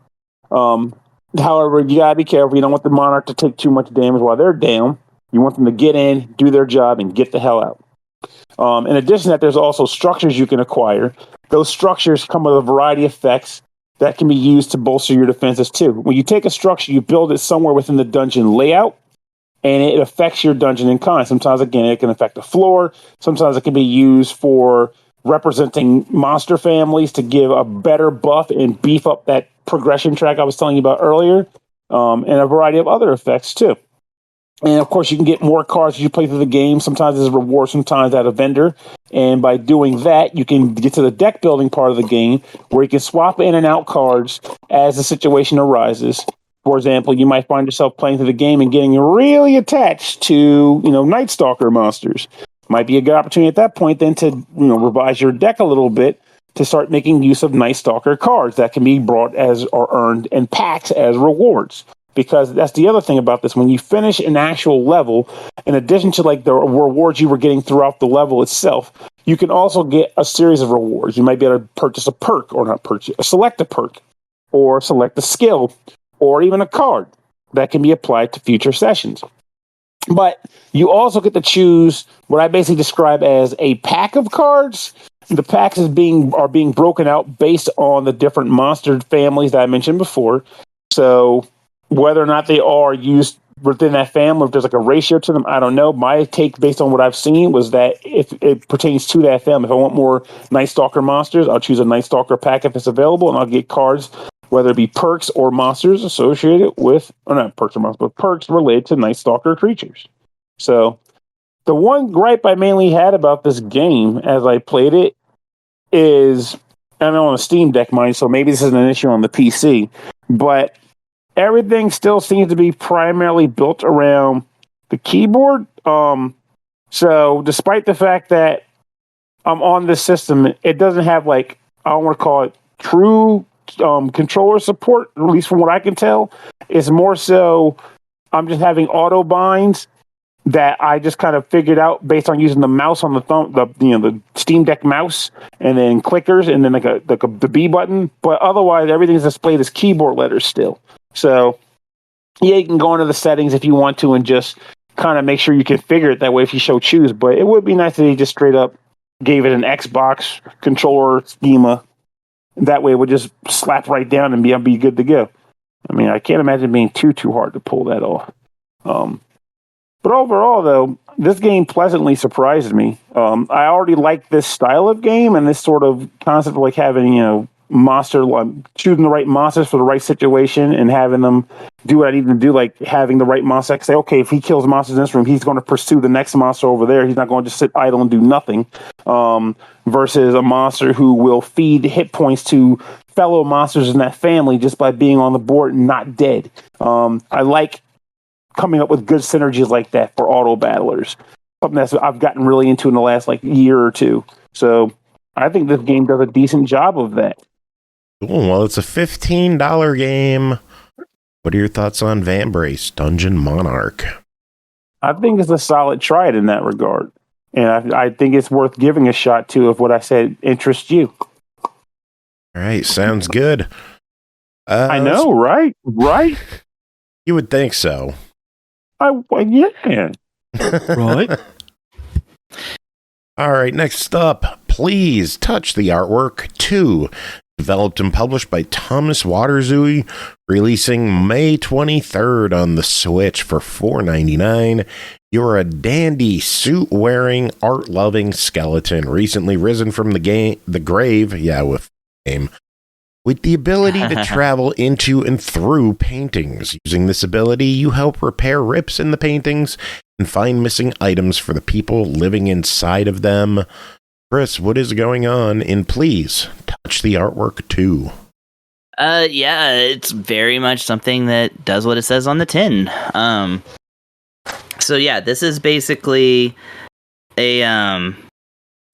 However, you gotta be careful. You don't want the Monarch to take too much damage while they're down. You want them to get in, do their job, and get the hell out. In addition to that, there's also structures you can acquire. Those structures come with a variety of effects that can be used to bolster your defenses too. When you take a structure, you build it somewhere within the dungeon layout, and it affects your dungeon in kind. Sometimes, again, it can affect the floor. Sometimes it can be used for representing monster families to give a better buff and beef up that progression track I was telling you about earlier, and a variety of other effects too. And of course, you can get more cards as you play through the game. Sometimes as a reward, sometimes at a vendor. And by doing that, you can get to the deck building part of the game where you can swap in and out cards as the situation arises. For example, you might find yourself playing through the game and getting really attached to, Night Stalker monsters. Might be a good opportunity at that point then to, revise your deck a little bit to start making use of Night Stalker cards that can be brought as or earned in packs as rewards. Because that's the other thing about this. When you finish an actual level, in addition to like the rewards you were getting throughout the level itself, you can also get a series of rewards. You might be able to purchase a perk, or not purchase, select a perk, or select a skill, or even a card that can be applied to future sessions. But you also get to choose what I basically describe as a pack of cards. The packs are being broken out based on the different monster families that I mentioned before. So whether or not they are used within that family, if there's like a ratio to them, I don't know. My take based on what I've seen was that if it pertains to that family, if I want more Night Stalker monsters, I'll choose a Night Stalker pack if it's available, and I'll get cards, whether it be perks or monsters associated with, or not perks or monsters, but perks related to Night Stalker creatures. So the one gripe I mainly had about this game as I played it is, I'm on a Steam Deck, mind, so maybe this isn't an issue on the PC, but everything still seems to be primarily built around the keyboard. So despite the fact that I'm on this system, it doesn't have like, I don't want to call it true controller support, at least from what I can tell. It's more so I'm just having auto binds that I just kind of figured out based on using the mouse on the thumb, the Steam Deck mouse, and then clickers, and then the B button. But otherwise, everything's displayed as keyboard letters still. So yeah, you can go into the settings if you want to and just kind of make sure you configure it that way if you so choose. But it would be nice if you just straight up gave it an Xbox controller schema. That way it would just slap right down and be good to go. I mean, I can't imagine it being too hard to pull that off. But overall, though, this game pleasantly surprised me. I already like this style of game and this sort of concept of like having, choosing the right monsters for the right situation and having them do what I need them to do, like having the right monster. I can say, okay, if he kills monsters in this room, he's going to pursue the next monster over there. He's not going to just sit idle and do nothing. Versus a monster who will feed hit points to fellow monsters in that family just by being on the board and not dead. I like coming up with good synergies like that for auto battlers. Something that I've gotten really into in the last year or two. So I think this game does a decent job of that. Cool. Well, it's a $15 game. What are your thoughts on Vambrace Dungeon Monarch? I think it's a solid try in that regard. And I think it's worth giving a shot to if what I said interests you. All right. Sounds good. I know, right? Right? You would think so. Yeah. Right. All right, next up, Please Touch the Artwork 2, developed and published by Thomas Waterzooi, releasing May 23rd on the Switch for $4.99. You're a dandy, suit-wearing, art-loving skeleton recently risen from the grave, with the ability to travel into and through paintings. Using this ability, you help repair rips in the paintings and find missing items for the people living inside of them. Chris, what is going on in Please Touch the Artwork 2? Yeah, it's very much something that does what it says on the tin. So yeah, this is basically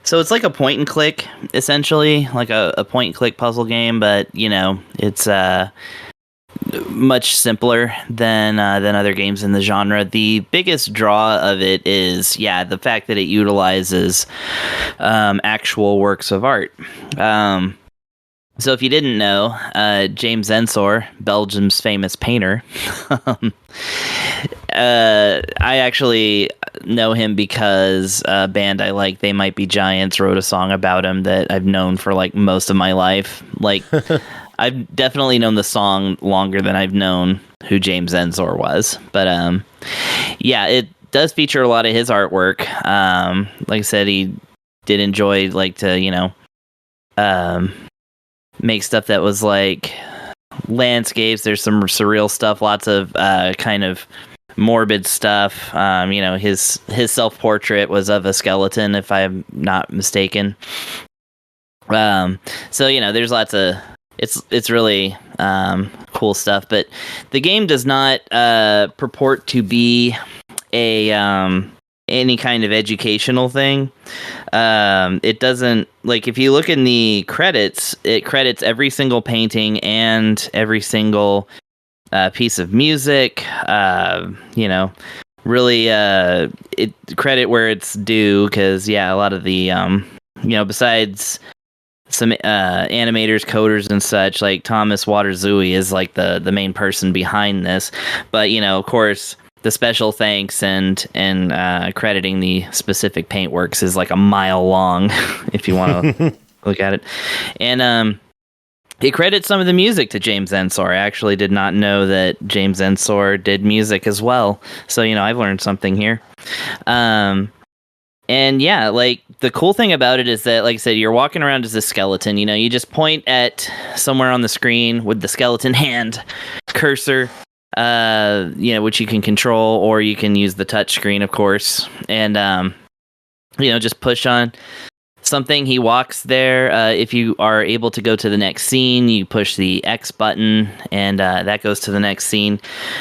so it's like a point and click, essentially, like a point and click puzzle game, but it's much simpler than other games in the genre. The biggest draw of it is the fact that it utilizes actual works of art. So if you didn't know, James Ensor, Belgium's famous painter, I actually know him because a band I like, They Might Be Giants, wrote a song about him that I've known for most of my life. I've definitely known the song longer than I've known who James Ensor was. But it does feature a lot of his artwork. Like I said, he did enjoy to make stuff that was like landscapes. There's some surreal stuff, lots of kind of morbid stuff. His self-portrait was of a skeleton, if I'm not mistaken. So there's lots of it's really cool stuff, but the game does not purport to be a any kind of educational thing. It doesn't, if you look in the credits, it credits every single painting and every single piece of music. Really it credit where it's due, because a lot of the besides some animators, coders, and such, like Thomas Waterzooi is the main person behind this, but of course the special thanks and crediting the specific paintworks is a mile long if you want to look at it. And it credits some of the music to James Ensor. I actually did not know that James Ensor did music as well, so I've learned something here. And the cool thing about it is that, like I said, you're walking around as a skeleton. You just point at somewhere on the screen with the skeleton hand cursor, which you can control, or you can use the touch screen, of course, and just push on something. He walks there. If you are able to go to the next scene, you push the X button, and that goes to the next scene.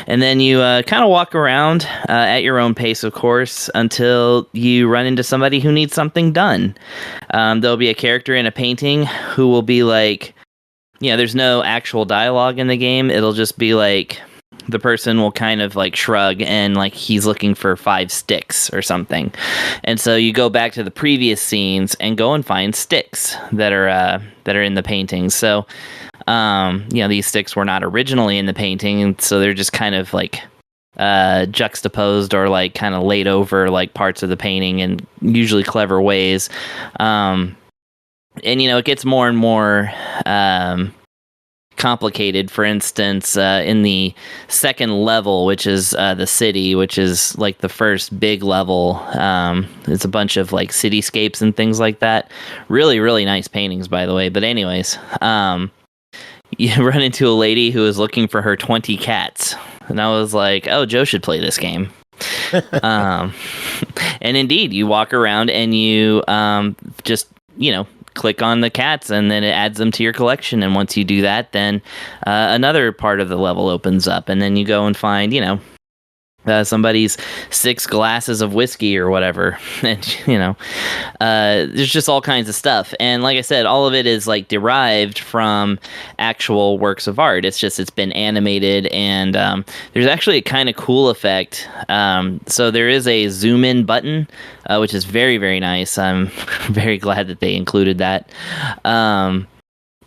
And then you kind of walk around at your own pace, of course, until you run into somebody who needs something done. There'll be a character in a painting who will be there's no actual dialogue in the game. It'll just be the person will kind of like shrug and like he's looking for 5 sticks or something. And so you go back to the previous scenes and go and find sticks that are in the paintings. So, these sticks were not originally in the painting, and so they're just kind of like juxtaposed or like kind of laid over like parts of the painting in usually clever ways. And it gets more and more complicated. For instance, in the second level, which is the city, which is like the first big level, it's a bunch of like cityscapes and things like that. Really, really nice paintings, by the way. But anyways, you run into a lady who is looking for her 20 cats. And I was like, oh, Joe should play this game. And indeed, you walk around and you just, click on the cats, and then it adds them to your collection. And once you do that, then another part of the level opens up, and then you go and find, somebody's 6 glasses of whiskey or whatever. And, there's just all kinds of stuff. And like I said, all of it is like derived from actual works of art. It's been animated, and there's actually a kind of cool effect. So there is a zoom in button, which is very, very nice. I'm very glad that they included that.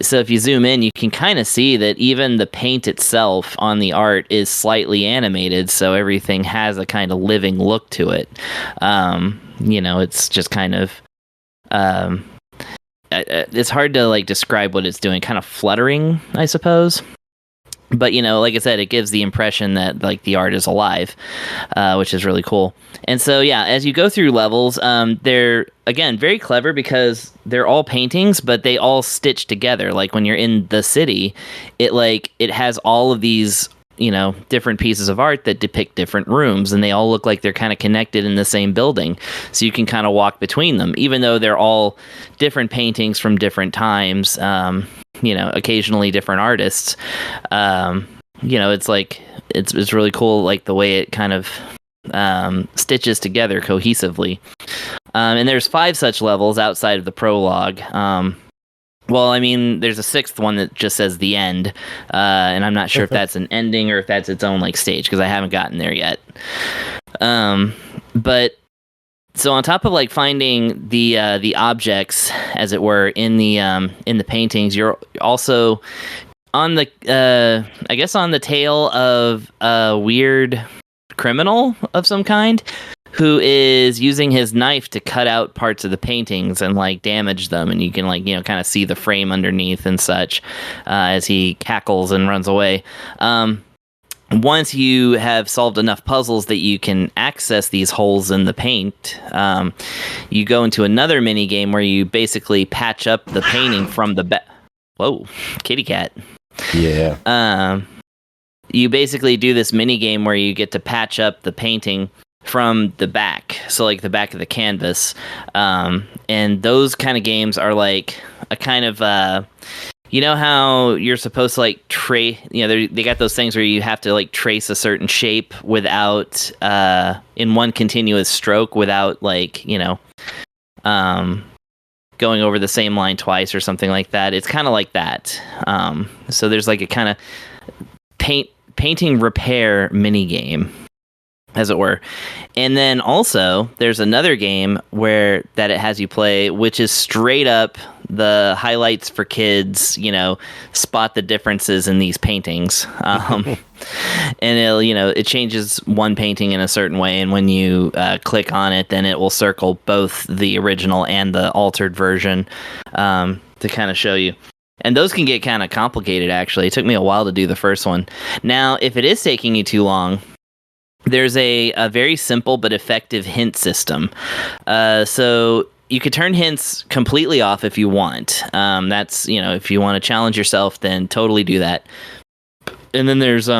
So if you zoom in, you can kind of see that even the paint itself on the art is slightly animated, so everything has a kind of living look to it. It's just kind of... it's hard to like describe what it's doing, kind of fluttering, I suppose. But, like I said, it gives the impression that like the art is alive, which is really cool. And so, yeah, as you go through levels, they're, again, very clever because they're all paintings, but they all stitch together. Like when you're in the city, it has all of these, different pieces of art that depict different rooms, and they all look like they're kind of connected in the same building. So you can kind of walk between them, even though they're all different paintings from different times. Occasionally different artists. It's like it's really cool, like the way it kind of stitches together cohesively. And there's 5 such levels outside of the prologue. There's a 6th one that just says the end, and I'm not sure if that's an ending or if that's its own like stage, because I haven't gotten there yet. But so on top of like finding the objects, as it were, in the paintings, you're also on the on the tail of a weird criminal of some kind who is using his knife to cut out parts of the paintings and like damage them, and you can like kind of see the frame underneath and such as he cackles and runs away. Once you have solved enough puzzles that you can access these holes in the paint, you go into another mini game where you basically patch up the painting from the back. Whoa, kitty cat. Yeah. You basically do this mini game where you get to patch up the painting from the back, so like the back of the canvas. And those kind of games are like a kind of how you're supposed to like trace, they got those things where you have to like trace a certain shape without in one continuous stroke without like going over the same line twice or something like that. It's kind of like that. So there's like a kind of painting repair mini game, as it were. And then also there's another game that it has you play, which is straight up the highlights for kids, spot the differences in these paintings. And it changes one painting in a certain way, and when you click on it, then it will circle both the original and the altered version to kind of show you. And those can get kind of complicated, actually. It took me a while to do the first one. Now, if it is taking you too long, there's a very simple but effective hint system. So you could turn hints completely off if you want. That's, if you want to challenge yourself, then totally do that. And then there's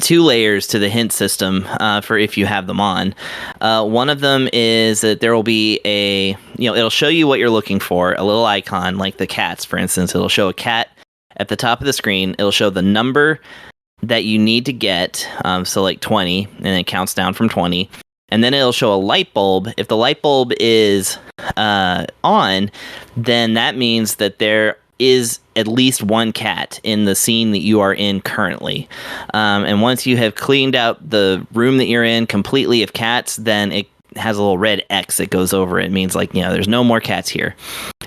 2 layers to the hint system for if you have them on. One of them is that there will be it'll show you what you're looking for, a little icon, like the cats, for instance. It'll show a cat at the top of the screen. It'll show the number that you need to get, so like 20, and it counts down from 20. And then it'll show a light bulb. If the light bulb is on, then that means that there is at least one cat in the scene that you are in currently. And once you have cleaned out the room that you're in completely of cats, then it has a little red X that goes over it. It means like, there's no more cats here.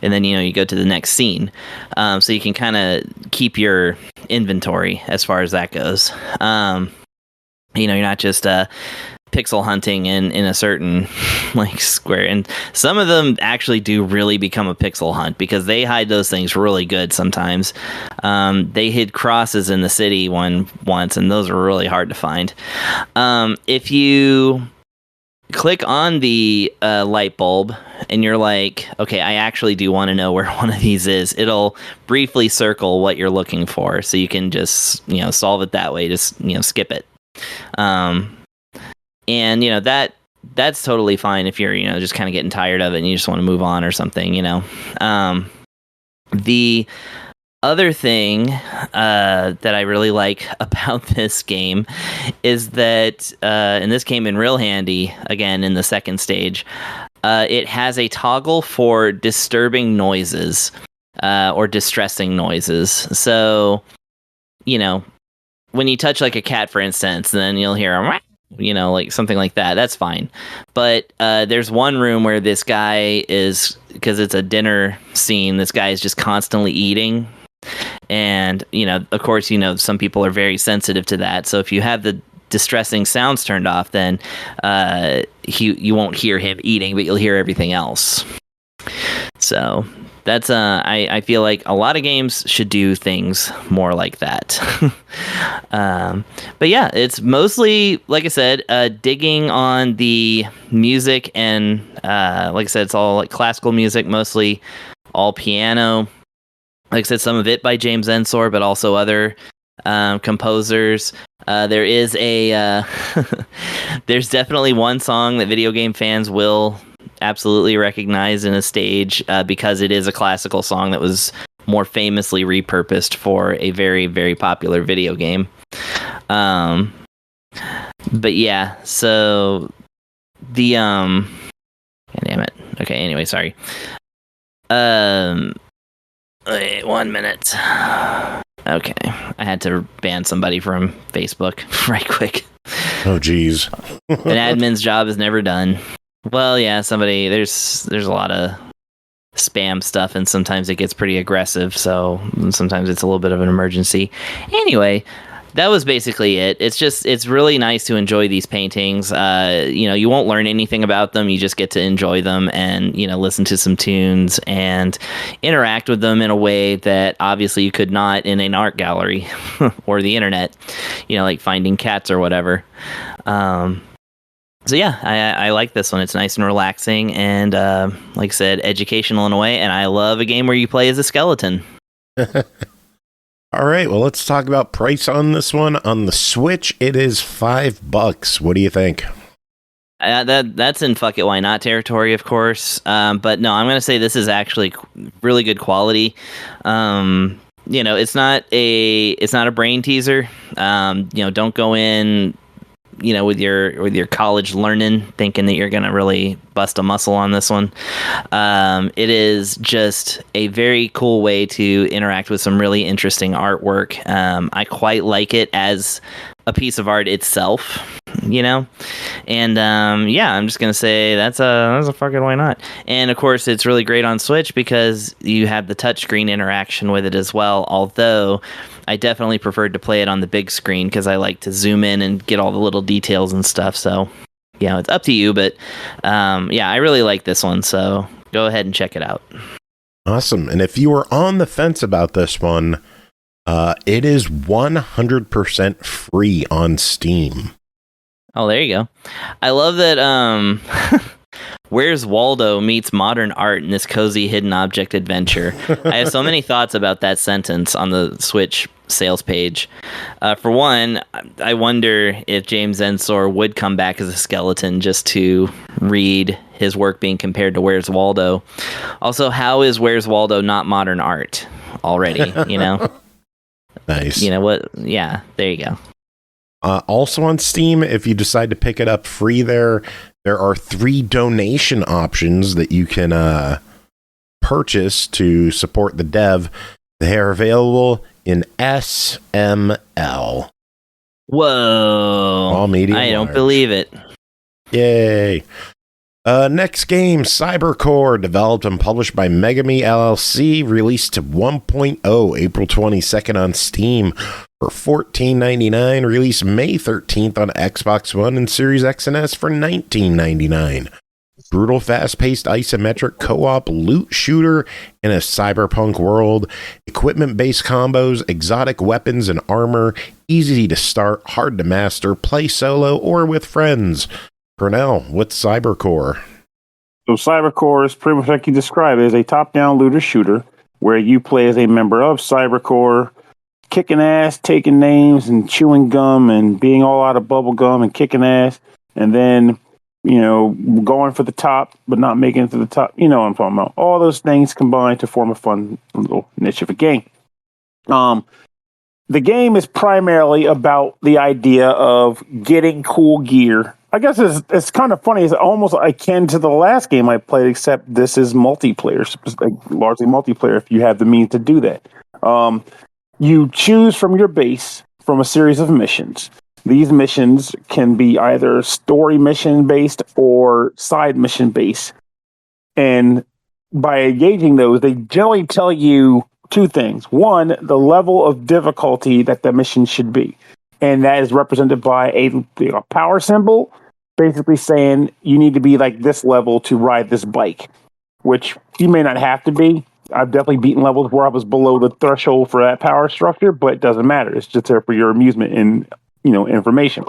And then, you go to the next scene. So you can kind of keep your inventory as far as that goes. You're not just pixel hunting in a certain like square. And some of them actually do really become a pixel hunt because they hide those things really good sometimes. They hid crosses in the city once, and those are really hard to find. If you click on the light bulb and you're like, okay, I actually do want to know where one of these is, it'll briefly circle what you're looking for, so you can just solve it that way. Just skip it. And that's totally fine if you're just kind of getting tired of it and you just want to move on or something. The other thing that I really like about this game is that, and this came in real handy again in the second stage, it has a toggle for disturbing noises or distressing noises. So, when you touch like a cat, for instance, then you'll hear a like something like that. That's fine. But there's one room where this guy is, because it's a dinner scene, this guy is just constantly eating. And, of course, some people are very sensitive to that. So if you have the distressing sounds turned off, then you won't hear him eating, but you'll hear everything else. So that's I feel like a lot of games should do things more like that. But yeah, it's mostly, like I said, digging on the music, and like I said, it's all like classical music, mostly all piano. Like I said, some of it by James Ensor, but also other composers. There is there's definitely one song that video game fans will absolutely recognize in a stage because it is a classical song that was more famously repurposed for a very, very popular video game. But yeah, so the God damn it. Okay, anyway, sorry. Wait 1 minute. Okay, I had to ban somebody from Facebook right quick. Oh, geez. An admin's job is never done. Well, yeah, there's a lot of spam stuff, and sometimes it gets pretty aggressive, so sometimes it's a little bit of an emergency. Anyway, that was basically it. It's really nice to enjoy these paintings. You won't learn anything about them. You just get to enjoy them and, listen to some tunes and interact with them in a way that obviously you could not in an art gallery or the internet, like finding cats or whatever. So yeah, I like this one. It's nice and relaxing and, like I said, educational in a way. And I love a game where you play as a skeleton. All right, well, let's talk about price on this one. On the Switch, it is $5. What do you think? That's in fuck it, why not territory, of course. But no, I'm going to say this is actually really good quality. It's not a brain teaser. Don't go in, with your college learning, thinking that you're going to really bust a muscle on this one. It is just a very cool way to interact with some really interesting artwork. I quite like it as a piece of art itself, and I'm just going to say that's a fucking why not. And of course, it's really great on Switch because you have the touchscreen interaction with it as well, although I definitely preferred to play it on the big screen because I like to zoom in and get all the little details and stuff. So, it's up to you. But, I really like this one. So go ahead and check it out. Awesome. And if you were on the fence about this one, it is 100% free on Steam. Oh, there you go. I love that Where's Waldo meets modern art in this cozy hidden object adventure. I have so many thoughts about that sentence on the Switch sales page. For one, I wonder if James Ensor would come back as a skeleton just to read his work being compared to Where's Waldo. Also, how is Where's Waldo not modern art already, Nice. What? Yeah, there you go. Also on Steam, if you decide to pick it up free there are 3 donation options that you can purchase to support the dev. They're available in SML. Whoa. All medium I don't large. believe it. Yay. Next game, CyberCorp, developed and published by Megame LLC, released to 1.0 April 22nd on Steam for $14.99, released May 13th on Xbox One and Series X and S for $19.99. Brutal, fast-paced, isometric co-op loot shooter in a cyberpunk world. Equipment-based combos, exotic weapons and armor, easy to start, hard to master, play solo or with friends. Pernell, what's CyberCorp? So CyberCorp is pretty much like you described it, as a top-down looter shooter where you play as a member of CyberCorp, kicking ass, taking names, and chewing gum, and being all out of bubble gum and kicking ass, and then, you know, going for the top, but not making it to the top. You know what I'm talking about. All those things combined to form a fun little niche of a game. The game is primarily about the idea of getting cool gear. I guess it's kind of funny. It's almost akin to the last game I played, except this is multiplayer, like largely multiplayer if you have the means to do that. You choose from your base from a series of missions. These missions can be either story mission based or side mission based. And by engaging those, they generally tell you two things. One, the level of difficulty that the mission should be. And that is represented by a power symbol, basically saying you need to be like this level to ride this bike, which you may not have to be. I've definitely beaten levels where I was below the threshold for that power structure, but it doesn't matter. It's just there for your amusement and, you know, information.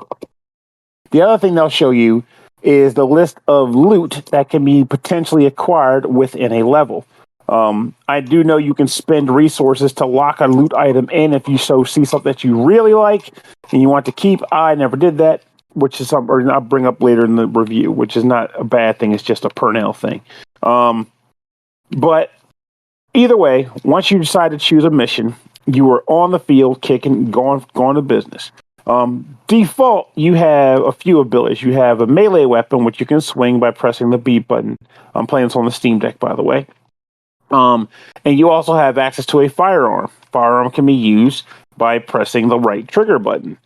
The other thing they'll show you is the list of loot that can be potentially acquired within a level. I do know you can spend resources to lock a loot item in if you so see something that you really like and you want to keep. I never did that, which is something I'll bring up later in the review, which is not a bad thing. It's just a Pernell thing. But either way, once you decide to choose a mission, you are on the field, kicking, going to business. Default, you have a few abilities. You have a melee weapon, which you can swing by pressing the B button. I'm playing this on the Steam Deck, by the way. And you also have access to a firearm. Firearm can be used by pressing the right trigger button.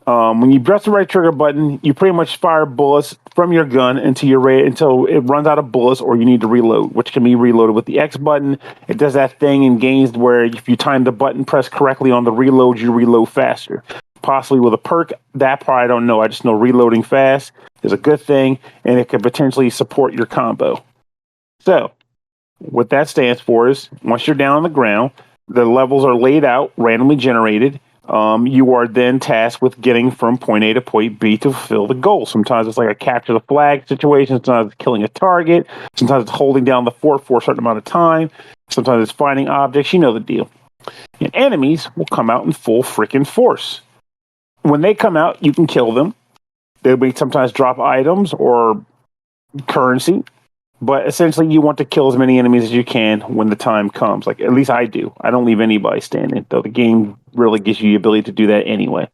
When you press the right trigger button, you pretty much fire bullets from your gun until it runs out of bullets or you need to reload, which can be reloaded with the X button. It does that thing in games where if you time the button press correctly on the reload, you reload faster. Possibly with a perk. That part I don't know. I just know reloading fast is a good thing, and it could potentially support your combo. So, what that stands for is once you're down on the ground, the levels are laid out, randomly generated. You are then tasked with getting from point A to point B to fulfill the goal. Sometimes it's like a capture the flag situation. Sometimes it's killing a target. Sometimes it's holding down the fort for a certain amount of time. Sometimes it's finding objects. You know the deal. And enemies will come out in full freaking force. When they come out, you can kill them. They'll be sometimes drop items or currency. But essentially, you want to kill as many enemies as you can when the time comes. Like, at least I do. I don't leave anybody standing, though the game really gives you the ability to do that anyway.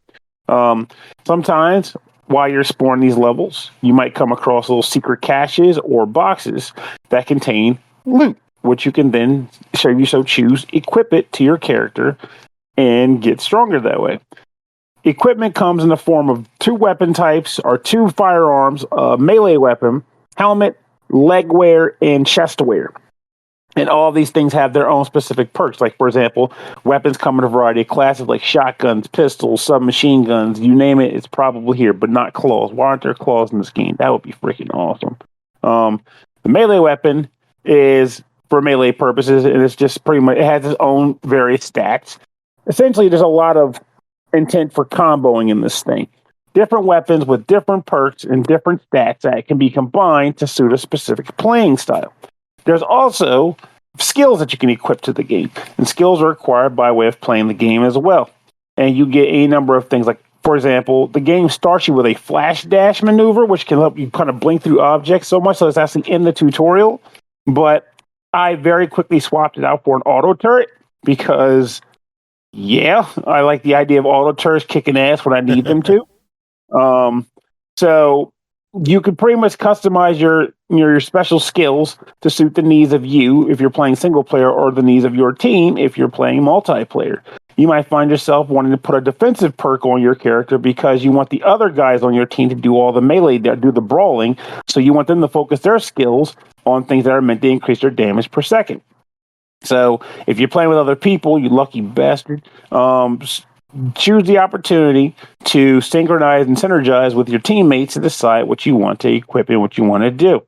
Sometimes, while you're exploring these levels, you might come across little secret caches or boxes that contain loot, which you can then, should you so choose, equip it to your character and get stronger that way. Equipment comes in the form of 2 weapon types or 2 firearms, a melee weapon, helmet, leg wear, and chest wear. And all of these things have their own specific perks. Like, for example, weapons come in a variety of classes like shotguns, pistols, submachine guns, you name it, it's probably here, but not claws. Why aren't there claws in this game? That would be freaking awesome. The melee weapon is for melee purposes, and it's just pretty much, it has its own various stats. Essentially, there's a lot of intent for comboing in this thing. Different weapons with different perks and different stats that can be combined to suit a specific playing style. There's also skills that you can equip to the game, and skills are acquired by way of playing the game as well. And you get a number of things like, for example, the game starts you with a flash dash maneuver, which can help you kind of blink through objects so much so it's actually in the tutorial. But I very quickly swapped it out for an auto turret because, yeah, I like the idea of auto turrets kicking ass when I need them to. So you could pretty much customize your special skills to suit the needs of you if you're playing single player, or the needs of your team if you're playing multiplayer. You might find yourself wanting to put a defensive perk on your character because you want the other guys on your team to do all the melee, do the brawling. So you want them to focus their skills on things that are meant to increase their damage per second. So if you're playing with other people, you lucky bastard, choose the opportunity to synchronize and synergize with your teammates to decide what you want to equip and what you want to do.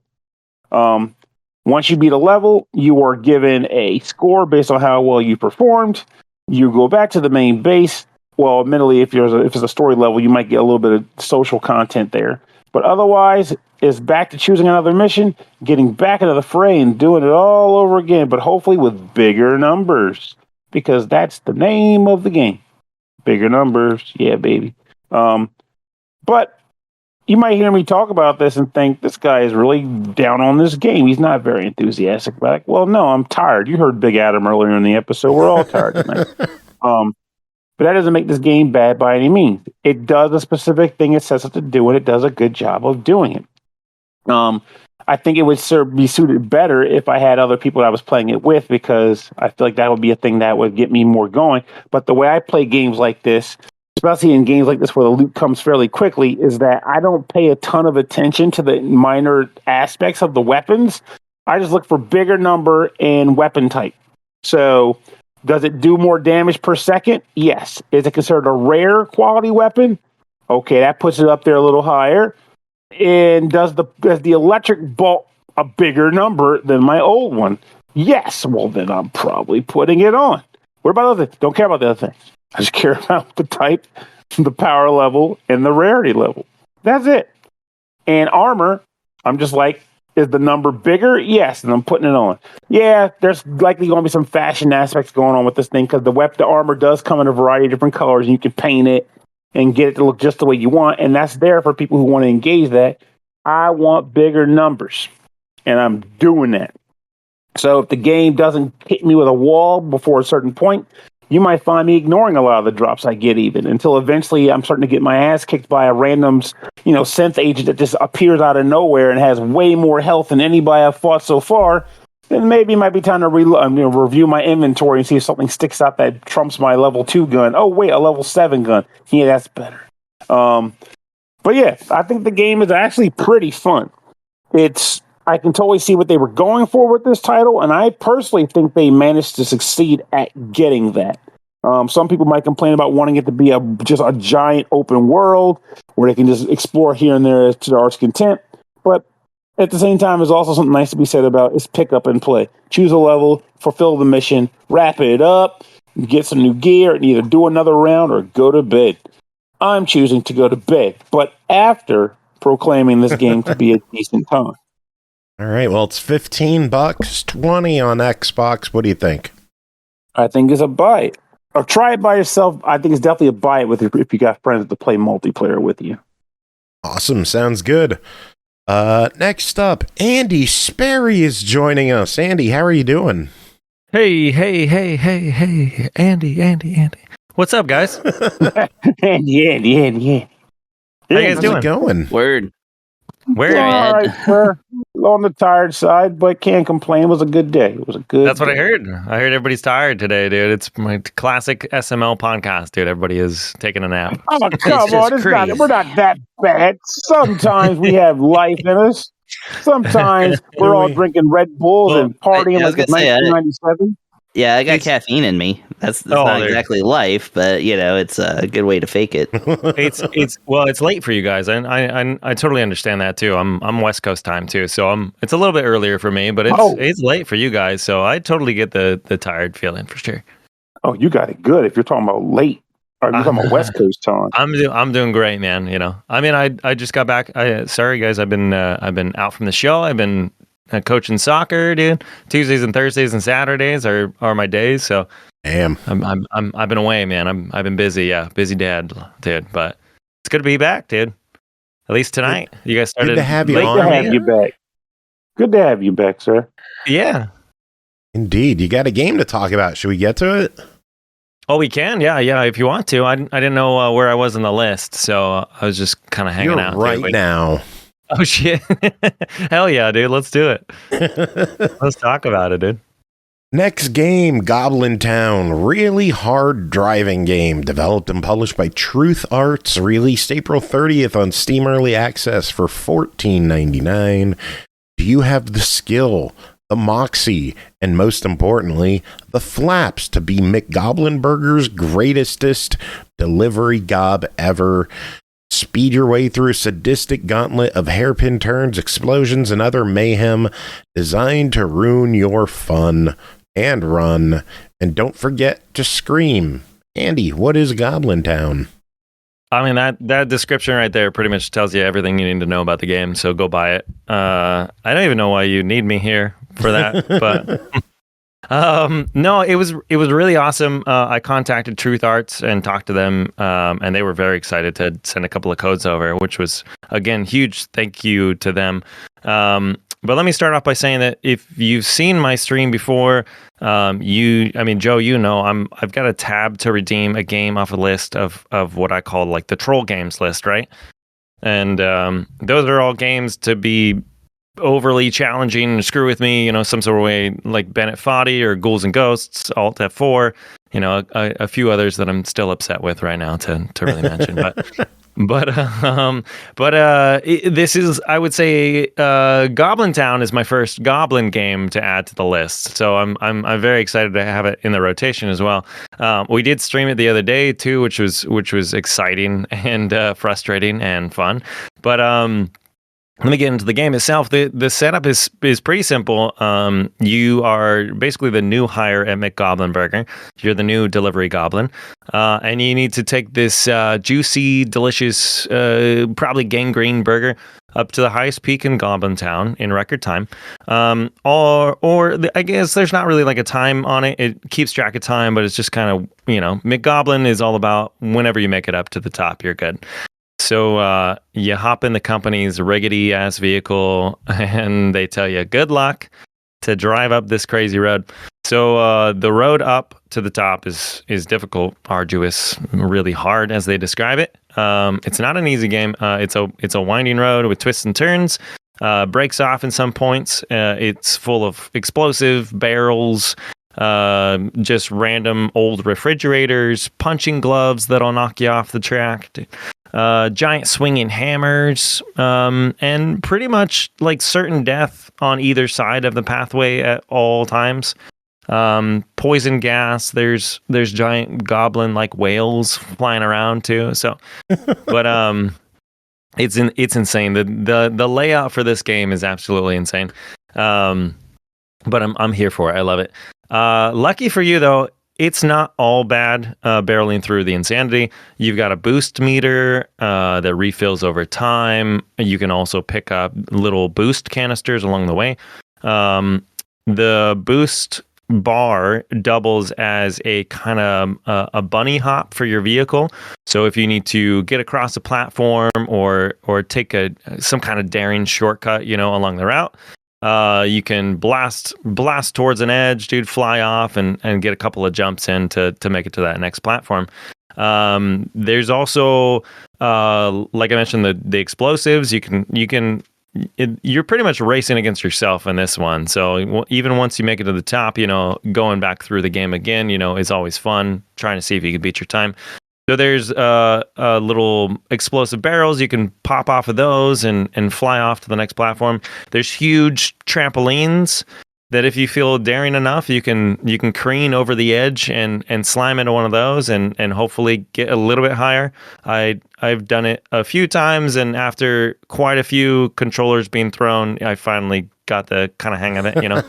Once you beat a level, you are given a score based on how well you performed. You go back to the main base. Well, admittedly, if it's a story level, you might get a little bit of social content there. But otherwise, it's back to choosing another mission, getting back into the fray, and doing it all over again, but hopefully with bigger numbers, because that's the name of the game. Bigger numbers. Yeah, baby. But you might hear me talk about this and think this guy is really down on this game. He's not very enthusiastic about it. Well, no, I'm tired. You heard Big Adam earlier in the episode. We're all tired tonight. But that doesn't make this game bad by any means. It does a specific thing it sets up to do, and it does a good job of doing it. I think it would be suited better if I had other people that I was playing it with, because I feel like that would be a thing that would get me more going. But the way I play games like this, especially in games like this where the loot comes fairly quickly, is that I don't pay a ton of attention to the minor aspects of the weapons. I just look for bigger number and weapon type. So does it do more damage per second? Yes. Is it considered a rare quality weapon? Okay, that puts it up there a little higher. And does the electric bolt a bigger number than my old one? Yes. Well, then I'm probably putting it on. What about other things? Don't care about the other things. I just care about the type, the power level, and the rarity level. That's it. And armor, I'm just like, is the number bigger? Yes, and I'm putting it on. Yeah, there's likely going to be some fashion aspects going on with this thing, because the armor does come in a variety of different colors, and you can paint it and get it to look just the way you want, and that's there for people who want to engage that. I want bigger numbers, and I'm doing that. So if the game doesn't hit me with a wall before a certain point, you might find me ignoring a lot of the drops I get, even until eventually I'm starting to get my ass kicked by a random, synth agent that just appears out of nowhere and has way more health than anybody I've fought so far. Then maybe it might be time to review my inventory and see if something sticks out that trumps my level 2 gun. Oh, wait, a level 7 gun. Yeah, that's better. But yeah, I think the game is actually pretty fun. I can totally see what they were going for with this title, and I personally think they managed to succeed at getting that. Some people might complain about wanting it to be just a giant open world where they can just explore here and there to their heart's content. But at the same time, there's also something nice to be said about is pick up and play. Choose a level, fulfill the mission, wrap it up, get some new gear, and either do another round or go to bed. I'm choosing to go to bed, but after proclaiming this game to be a decent time. All right, well, it's $15, $20 on Xbox. What do you think? I think it's a buy it. Or try it by yourself. I think it's definitely a buy it if you got friends to play multiplayer with you. Awesome, sounds good. Next up, Andy Sperry is joining us. Andy, how are you doing? Hey, Andy. What's up, guys? Andy. How you guys doing? How's it going? Word. Where? All right, we're on the tired side, but can't complain. It was a good day. It was a good That's what day. I heard. I heard everybody's tired today, dude. It's my classic SML podcast, dude. Everybody is taking a nap. Oh, come on. We're not that bad. Sometimes we have life in us. Sometimes we're all drinking Red Bulls and partying like it's 1997. Yeah, I got caffeine in me. That's not exactly life, but it's a good way to fake it. It's late for you guys, and I totally understand that too. I'm West Coast time too, so it's a little bit earlier for me, but it's late for you guys, so I totally get the tired feeling for sure. Oh, you got it good if you're talking about late. Or you're talking about West Coast time. I'm doing great, man. I mean, I just got back. Sorry guys, I've been out from the show. I've been coaching soccer, dude. Tuesdays and Thursdays and Saturdays are my days. So, damn, I've been away, man. I've been busy. Yeah, busy dad, dude. But it's good to be back, dude. At least tonight, you guys started. Good to have you on. Good to have you back. Good to have you back, sir. Yeah, indeed. You got a game to talk about. Should we get to it? Oh, we can. Yeah. If you want to, I didn't know where I was on the list, so I was just kind of hanging out right now. Oh shit! Hell yeah, dude! Let's do it. Let's talk about it, dude. Next game, Goblintown, really hard driving game, developed and published by Truth Arts, released April 30th on Steam Early Access for $14.99. Do you have the skill, the moxie, and most importantly, the flaps to be McGoblinburger's greatestest delivery gob ever? Speed your way through a sadistic gauntlet of hairpin turns, explosions, and other mayhem designed to ruin your fun and run. And don't forget to scream. Andy, what is Goblintown? I mean, that description right there pretty much tells you everything you need to know about the game, so go buy it. I don't even know why you need me here for that, but no, it was really awesome. I contacted Truth Arts and talked to them, and they were very excited to send a couple of codes over, which was, again, huge thank you to them. But let me start off by saying that if you've seen my stream before, Joe, you know, I've got a tab to redeem a game off a list of what I call like the troll games list, right? And those are all games to be overly challenging and screw with me, you know, some sort of way, like Bennett Foddy or Ghouls and Ghosts, Alt F4, you know, a few others that I'm still upset with right now to really mention, this is, I would say, Goblintown is my first Goblin game to add to the list, so I'm very excited to have it in the rotation as well. We did stream it the other day too, which was exciting and frustrating and fun, but let me get into the game itself. The setup is pretty simple. You are basically the new hire at McGoblinburger. You're the new delivery goblin. And you need to take this juicy, delicious, probably gangrene burger up to the highest peak in Goblintown in record time. I guess there's not really like a time on it. It keeps track of time, but it's just kind of, you know, McGoblin is all about whenever you make it up to the top, you're good. So you hop in the company's rickety ass vehicle and they tell you good luck to drive up this crazy road. So the road up to the top is difficult, arduous, really hard as they describe it. It's not an easy game. It's a winding road with twists and turns. Breaks off in some points. It's full of explosive barrels, just random old refrigerators, punching gloves that'll knock you off the track. Giant swinging hammers, and pretty much like certain death on either side of the pathway at all times. Poison gas. There's giant goblin like whales flying around too. So, but it's insane. The layout for this game is absolutely insane. But I'm here for it. I love it. Lucky for you though, it's not all bad barreling through the insanity. You've got a boost meter that refills over time. You can also pick up little boost canisters along the way. The boost bar doubles as a kind of a bunny hop for your vehicle. So if you need to get across a platform or take some kind of daring shortcut, you know, along the route, you can blast towards an edge, dude, fly off and get a couple of jumps in to make it to that next platform. There's also, like I mentioned, the explosives. You're pretty much racing against yourself in this one. So even once you make it to the top, you know, going back through the game again, you know, is always fun, trying to see if you can beat your time. So there's little explosive barrels. You can pop off of those and fly off to the next platform. There's huge trampolines that if you feel daring enough, you can careen over the edge and slime into one of those and hopefully get a little bit higher. I've done it a few times, and after quite a few controllers being thrown, I finally got the kind of hang of it, you know.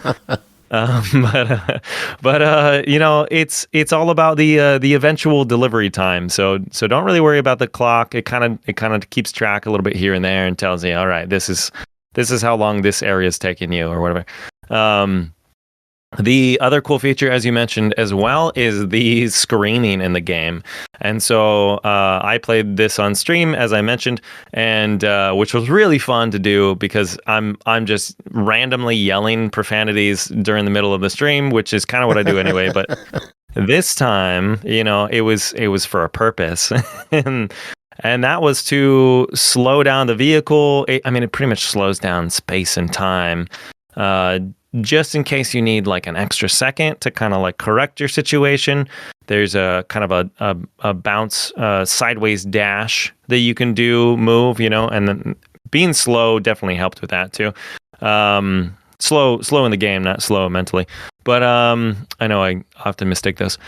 But you know, it's all about the eventual delivery time. So don't really worry about the clock. It kind of keeps track a little bit here and there and tells you, all right, this is how long this area is taking you or whatever. The other cool feature, as you mentioned as well, is the screaming in the game. And so I played this on stream, as I mentioned, and which was really fun to do because I'm just randomly yelling profanities during the middle of the stream, which is kind of what I do anyway. But this time, you know, it was for a purpose. And and that was to slow down the vehicle. It pretty much slows down space and time, just in case you need like an extra second to kind of like correct your situation. There's a kind of a bounce sideways dash that you can move, and then being slow definitely helped with that too. Slow in the game, not slow mentally. But I know I often mistake those.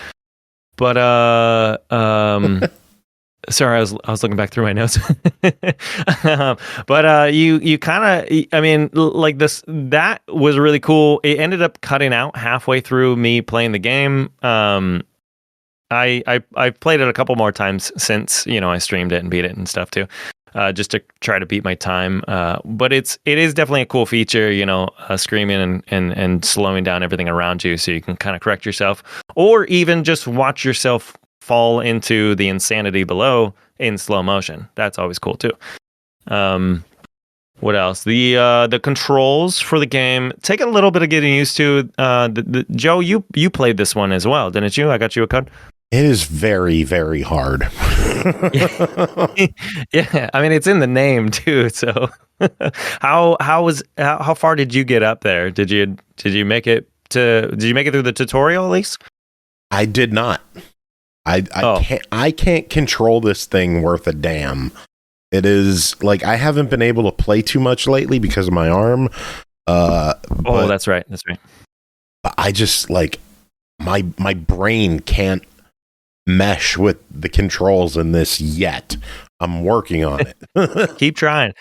But sorry, I was looking back through my notes. But you kind of, like this, that was really cool. It ended up cutting out halfway through me playing the game. I've played it a couple more times since, I streamed it and beat it and stuff too, just to try to beat my time. But it is definitely a cool feature, screaming and slowing down everything around you so you can kind of correct yourself, or even just watch yourself fall into the insanity below in slow motion. That's always cool too. What else? The controls for the game take a little bit of getting used to. Joe, you played this one as well, didn't you? I got you a code. It is very, very hard. Yeah, it's in the name too. So, how far did you get up there? Did you make it through the tutorial at least? I did not. I can't control this thing worth a damn. It is like I haven't been able to play too much lately because of my arm. That's right. I just like my brain can't mesh with the controls in this yet. I'm working on it. Keep trying,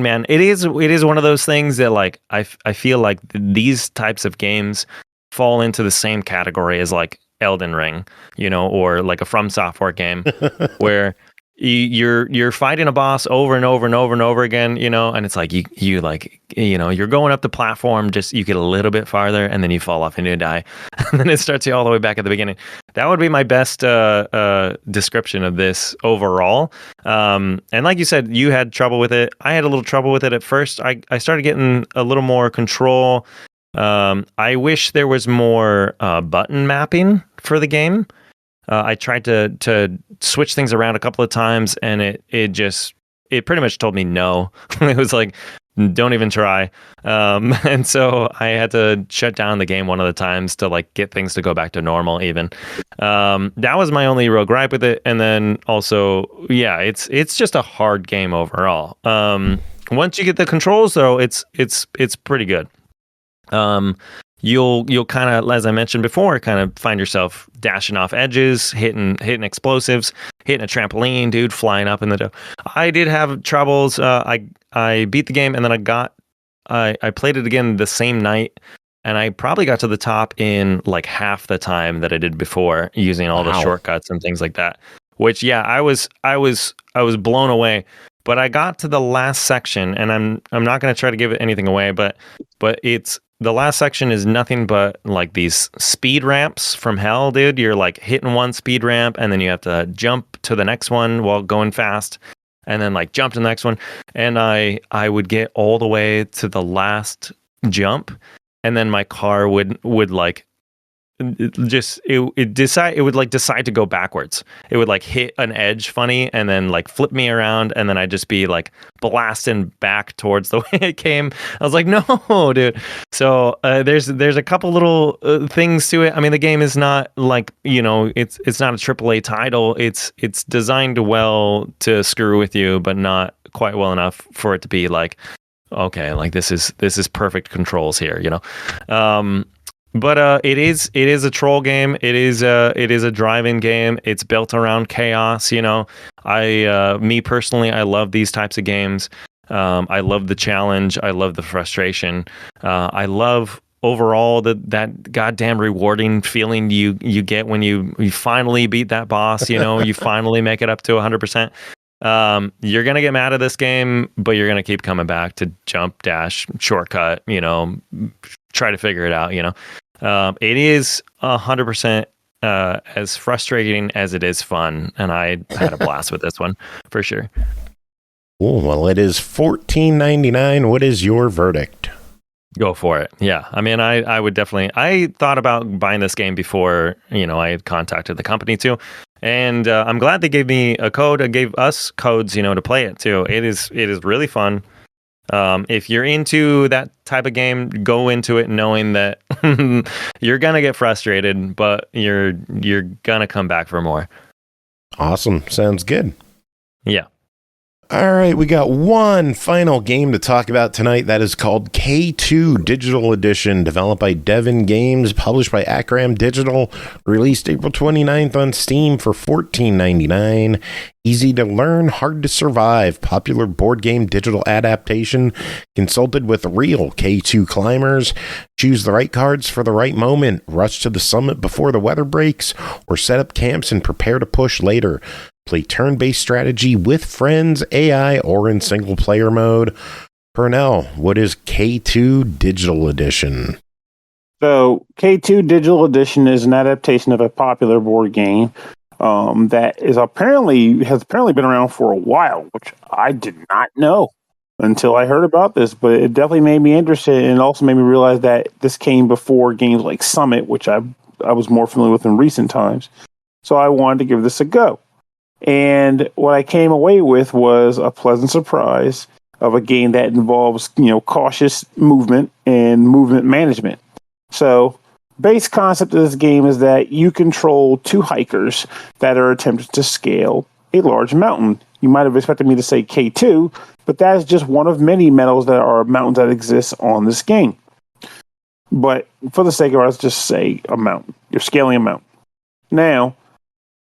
man. It is one of those things that like I feel like these types of games fall into the same category as like Elden Ring, or like a From Software game where you're fighting a boss over and over and over and over again, and it's like you're going up the platform, just you get a little bit farther and then you fall off and you die, and then it starts you all the way back at the beginning. That would be my best description of this overall. And like you said, you had trouble with it. I had a little trouble with it at first. I started getting a little more control. I wish there was more button mapping for the game. I tried to switch things around a couple of times, and it pretty much told me no. It was like, don't even try. And so I had to shut down the game one of the times to like get things to go back to normal even. That was my only real gripe with it. And then also, yeah, it's just a hard game overall. Once you get the controls though, it's pretty good. You'll kind of, as I mentioned before, kind of find yourself dashing off edges, hitting explosives, hitting a trampoline, dude, flying up in the dough. I did have troubles. I beat the game, and then I played it again the same night, and I probably got to the top in like half the time that I did before, using all the shortcuts and things like that. Which, yeah, I was blown away. But I got to the last section, and I'm not going to try to give anything away, but it's. The last section is nothing but like these speed ramps from hell, dude. You're like hitting one speed ramp, and then you have to jump to the next one while going fast, and then like jump to the next one. And I would get all the way to the last jump, and then my car would like it would like decide to go backwards. It would like hit an edge funny and then like flip me around, and then I'd just be like blasting back towards the way it came. I was like, no, dude. So there's a couple little things to it. The game is not like, it's not a AAA title. It's designed well to screw with you, but not quite well enough for it to be like, okay, like this is perfect controls here, But it is a troll game. It is a drive-in game. It's built around chaos. Me personally, I love these types of games. I love the challenge. I love the frustration. I love overall that goddamn rewarding feeling you get when you finally beat that boss. You finally make it up to 100%. You're gonna get mad at this game, but you're gonna keep coming back to jump, dash, shortcut. Try to figure it out. It is 100% as frustrating as it is fun, and I had a blast with this one for sure. Oh, well, it is $14.99. What is your verdict? Go for it. Yeah, I would definitely. I thought about buying this game before I had contacted the company too, And I'm glad they gave me a code. Gave us codes, to play it too. It is really fun. If you're into that type of game, go into it knowing that you're gonna get frustrated, but you're gonna come back for more. Awesome. Sounds good. Yeah. All right, we got one final game to talk about tonight. That is called K2 Digital Edition, developed by Devon Games, published by Acram Digital, released April 29th on Steam for $14.99. Easy to learn, hard to survive. Popular board game digital adaptation, consulted with real K2 climbers. Choose the right cards for the right moment. Rush to the summit before the weather breaks, or set up camps and prepare to push later. Play turn-based strategy with friends, AI, or in single-player mode. Pernell, what is K2 Digital Edition? So, K2 Digital Edition is an adaptation of a popular board game that has apparently been around for a while, which I did not know until I heard about this. But it definitely made me interested, and it also made me realize that this came before games like Summit, which I was more familiar with in recent times. So I wanted to give this a go. And what I came away with was a pleasant surprise of a game that involves, cautious movement and movement management. So, base concept of this game is that you control two hikers that are attempting to scale a large mountain. You might have expected me to say K2, but that is just one of many mountains that exist on this game. But for the sake of it, let's just say a mountain. You're scaling a mountain. Now,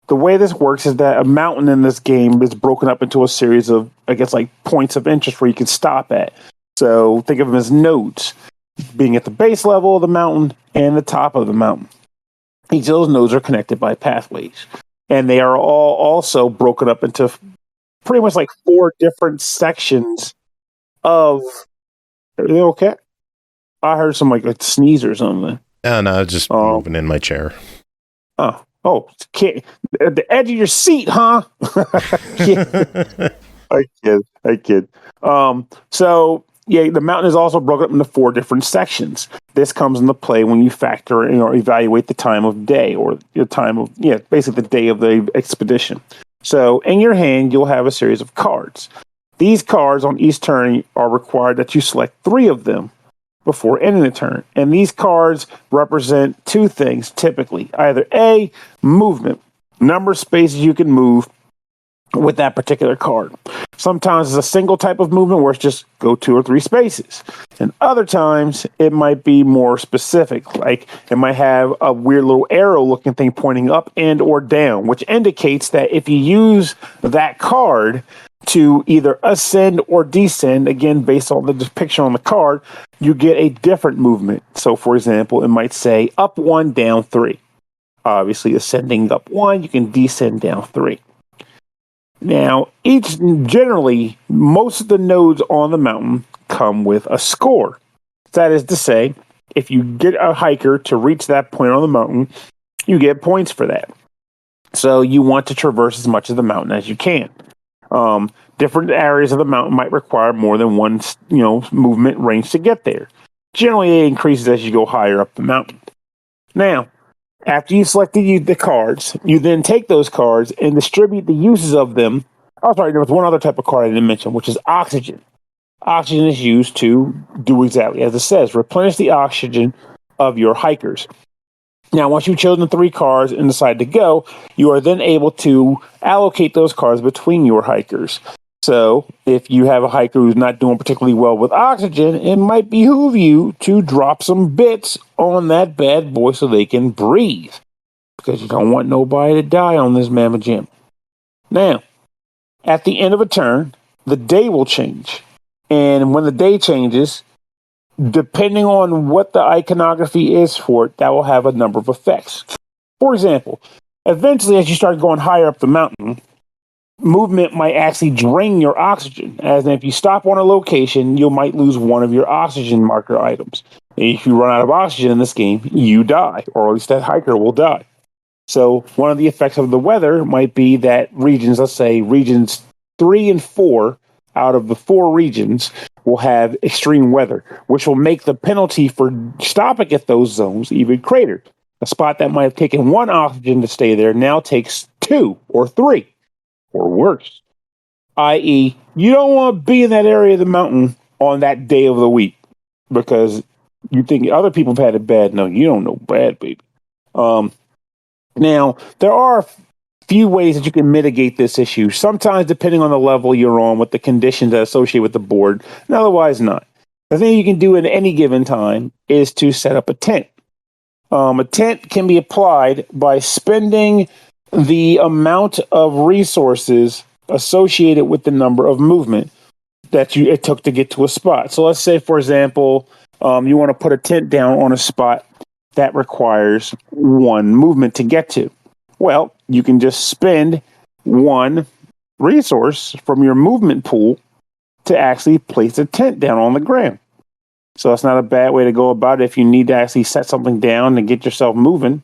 the way this works is that a mountain in this game is broken up into a series of, points of interest where you can stop at. So think of them as nodes, being at the base level of the mountain and the top of the mountain. Each of those nodes are connected by pathways. And they are all also broken up into pretty much like 4 different sections of... Are they okay? I heard some like a sneeze or something. No, just moving in my chair. Oh, at the edge of your seat, huh? I kid. So, the mountain is also broken up into 4 different sections. This comes into play when you factor in or evaluate the time of day, or the time of, basically the day of the expedition. So, in your hand, you'll have a series of cards. These cards on each turn are required that you select 3 of them before ending the turn. And these cards represent 2 things typically. Either A, movement, number of spaces you can move with that particular card. Sometimes it's a single type of movement where it's just go 2 or 3 spaces. And other times it might be more specific, like it might have a weird little arrow looking thing pointing up and or down, which indicates that if you use that card to either ascend or descend, again, based on the depiction on the card, you get a different movement. So, for example, it might say up 1, down 3. Obviously, ascending up 1, you can descend down 3. Now, generally, most of the nodes on the mountain come with a score. That is to say, if you get a hiker to reach that point on the mountain, you get points for that. So you want to traverse as much of the mountain as you can. Different areas of the mountain might require more than one, movement range to get there. Generally, it increases as you go higher up the mountain. Now, after you selected the cards, you then take those cards and distribute the uses of them. Oh, sorry, there was one other type of card I didn't mention, which is oxygen. Oxygen is used to do exactly as it says, replenish the oxygen of your hikers. Now, once you've chosen the 3 cards and decide to go, you are then able to allocate those cards between your hikers. So, if you have a hiker who's not doing particularly well with oxygen, it might behoove you to drop some bits on that bad boy so they can breathe. Because you don't want nobody to die on this mamma jam. Now, at the end of a turn, the day will change. And when the day changes, depending on what the iconography is for it, that will have a number of effects. For example, eventually as you start going higher up the mountain, movement might actually drain your oxygen. As in, if you stop on a location, you might lose one of your oxygen marker items. If you run out of oxygen in this game, you die, or at least that hiker will die. So one of the effects of the weather might be that regions, let's say regions 3 and 4 out of the 4 regions will have extreme weather, which will make the penalty for stopping at those zones even greater. A spot that might have taken 1 oxygen to stay there now takes 2 2 or 3 or worse. I.e., you don't want to be in that area of the mountain on that day of the week because you think other people have had it bad. No, you don't know bad, baby. Now, there are a few ways that you can mitigate this issue. Sometimes, depending on the level you're on, with the conditions that associate with the board, and otherwise not. The thing you can do at any given time is to set up a tent. A tent can be applied by spending the amount of resources associated with the number of movement that it took to get to a spot. So let's say, for example, you want to put a tent down on a spot that requires 1 movement to get to. Well, you can just spend 1 resource from your movement pool to actually place a tent down on the ground. So that's not a bad way to go about it if you need to actually set something down and get yourself moving.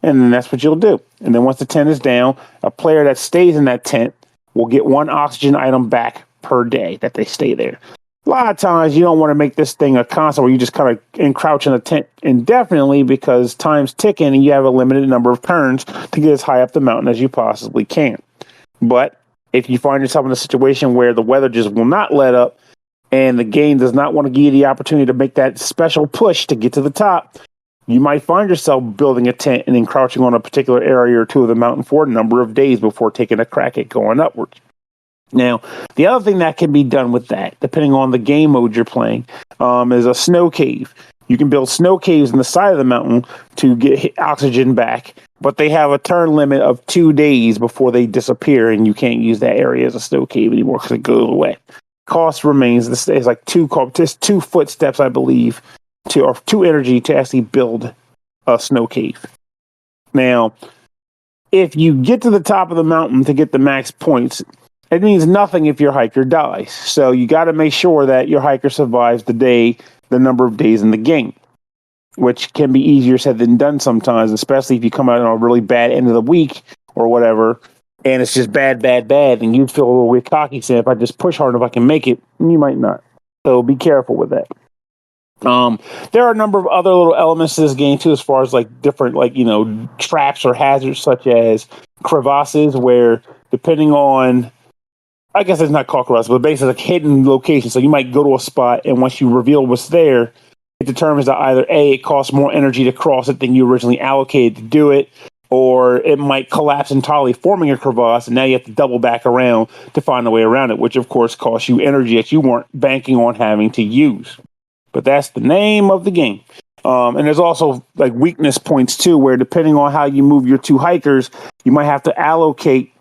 And then that's what you'll do. And then once the tent is down, a player that stays in that tent will get 1 oxygen item back per day that they stay there. A lot of times you don't want to make this thing a constant where you just kind of encroach in a tent indefinitely because time's ticking and you have a limited number of turns to get as high up the mountain as you possibly can. But if you find yourself in a situation where the weather just will not let up and the game does not want to give you the opportunity to make that special push to get to the top, you might find yourself building a tent and encroaching on a particular area or two of the mountain for a number of days before taking a crack at going upwards. Now, the other thing that can be done with that, depending on the game mode you're playing, is a snow cave. You can build snow caves in the side of the mountain to get oxygen back, but they have a turn limit of 2 days before they disappear, and you can't use that area as a snow cave anymore because it goes away. Cost remains the same. It's like 2 footsteps, I believe, or 2 energy to actually build a snow cave. Now, if you get to the top of the mountain to get the max points, it means nothing if your hiker dies. So you got to make sure that your hiker survives the number of days in the game, which can be easier said than done sometimes, especially if you come out on a really bad end of the week or whatever, and it's just bad, and you feel a little bit cocky saying, if I just push hard enough, I can make it. You might not. So be careful with that. There are a number of other little elements to this game too, as far as like different, like, traps or hazards such as crevasses, where depending on, I guess it's not called crevasses, but basically like hidden locations. So you might go to a spot, and once you reveal what's there, it determines that either A, it costs more energy to cross it than you originally allocated to do it, or it might collapse entirely, forming a crevasse, and now you have to double back around to find a way around it, which of course costs you energy that you weren't banking on having to use. But that's the name of the game. And there's also like weakness points too, where depending on how you move your 2 hikers, you might have to allocate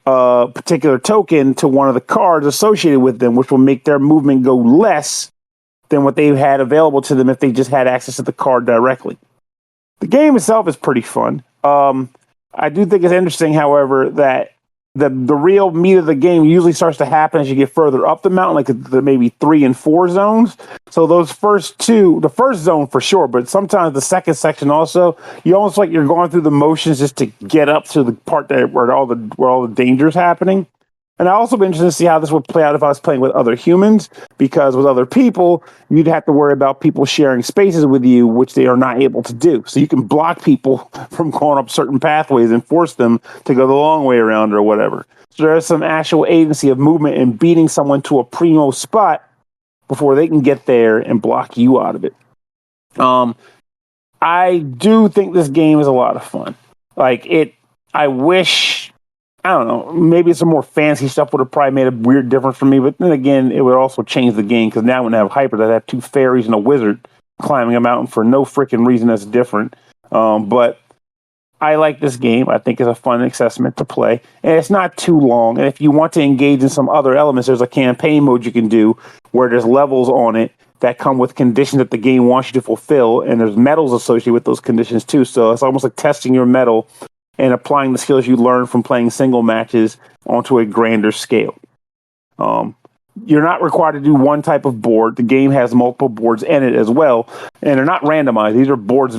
a particular token to one of the cards associated with them, which will make their movement go less than what they had available to them if they just had access to the card directly. The game itself is pretty fun. I do think it's interesting, however, that the real meat of the game usually starts to happen as you get further up the mountain, like the maybe 3 and 4 zones. So those first 2, the first zone for sure, but sometimes the second section also, you almost like you're going through the motions just to get up to the part where all the danger's happening. And I'd also be interested to see how this would play out if I was playing with other humans, because with other people, you'd have to worry about people sharing spaces with you, which they are not able to do. So you can block people from going up certain pathways and force them to go the long way around or whatever. So there's some actual agency of movement in beating someone to a primo spot before they can get there and block you out of it. I do think this game is a lot of fun. I wish, I don't know, maybe some more fancy stuff would have probably made a weird difference for me, but then again, it would also change the game, because now when I have hyper, I have 2 fairies and a wizard climbing a mountain for no freaking reason that's different. But I like this game. I think it's a fun assessment to play, and it's not too long. And if you want to engage in some other elements, there's a campaign mode you can do where there's levels on it that come with conditions that the game wants you to fulfill, and there's medals associated with those conditions too. So it's almost like testing your medal and applying the skills you learn from playing single matches onto a grander scale. You're not required to do one type of board. The game has multiple boards in it as well, and they're not randomized. These are boards,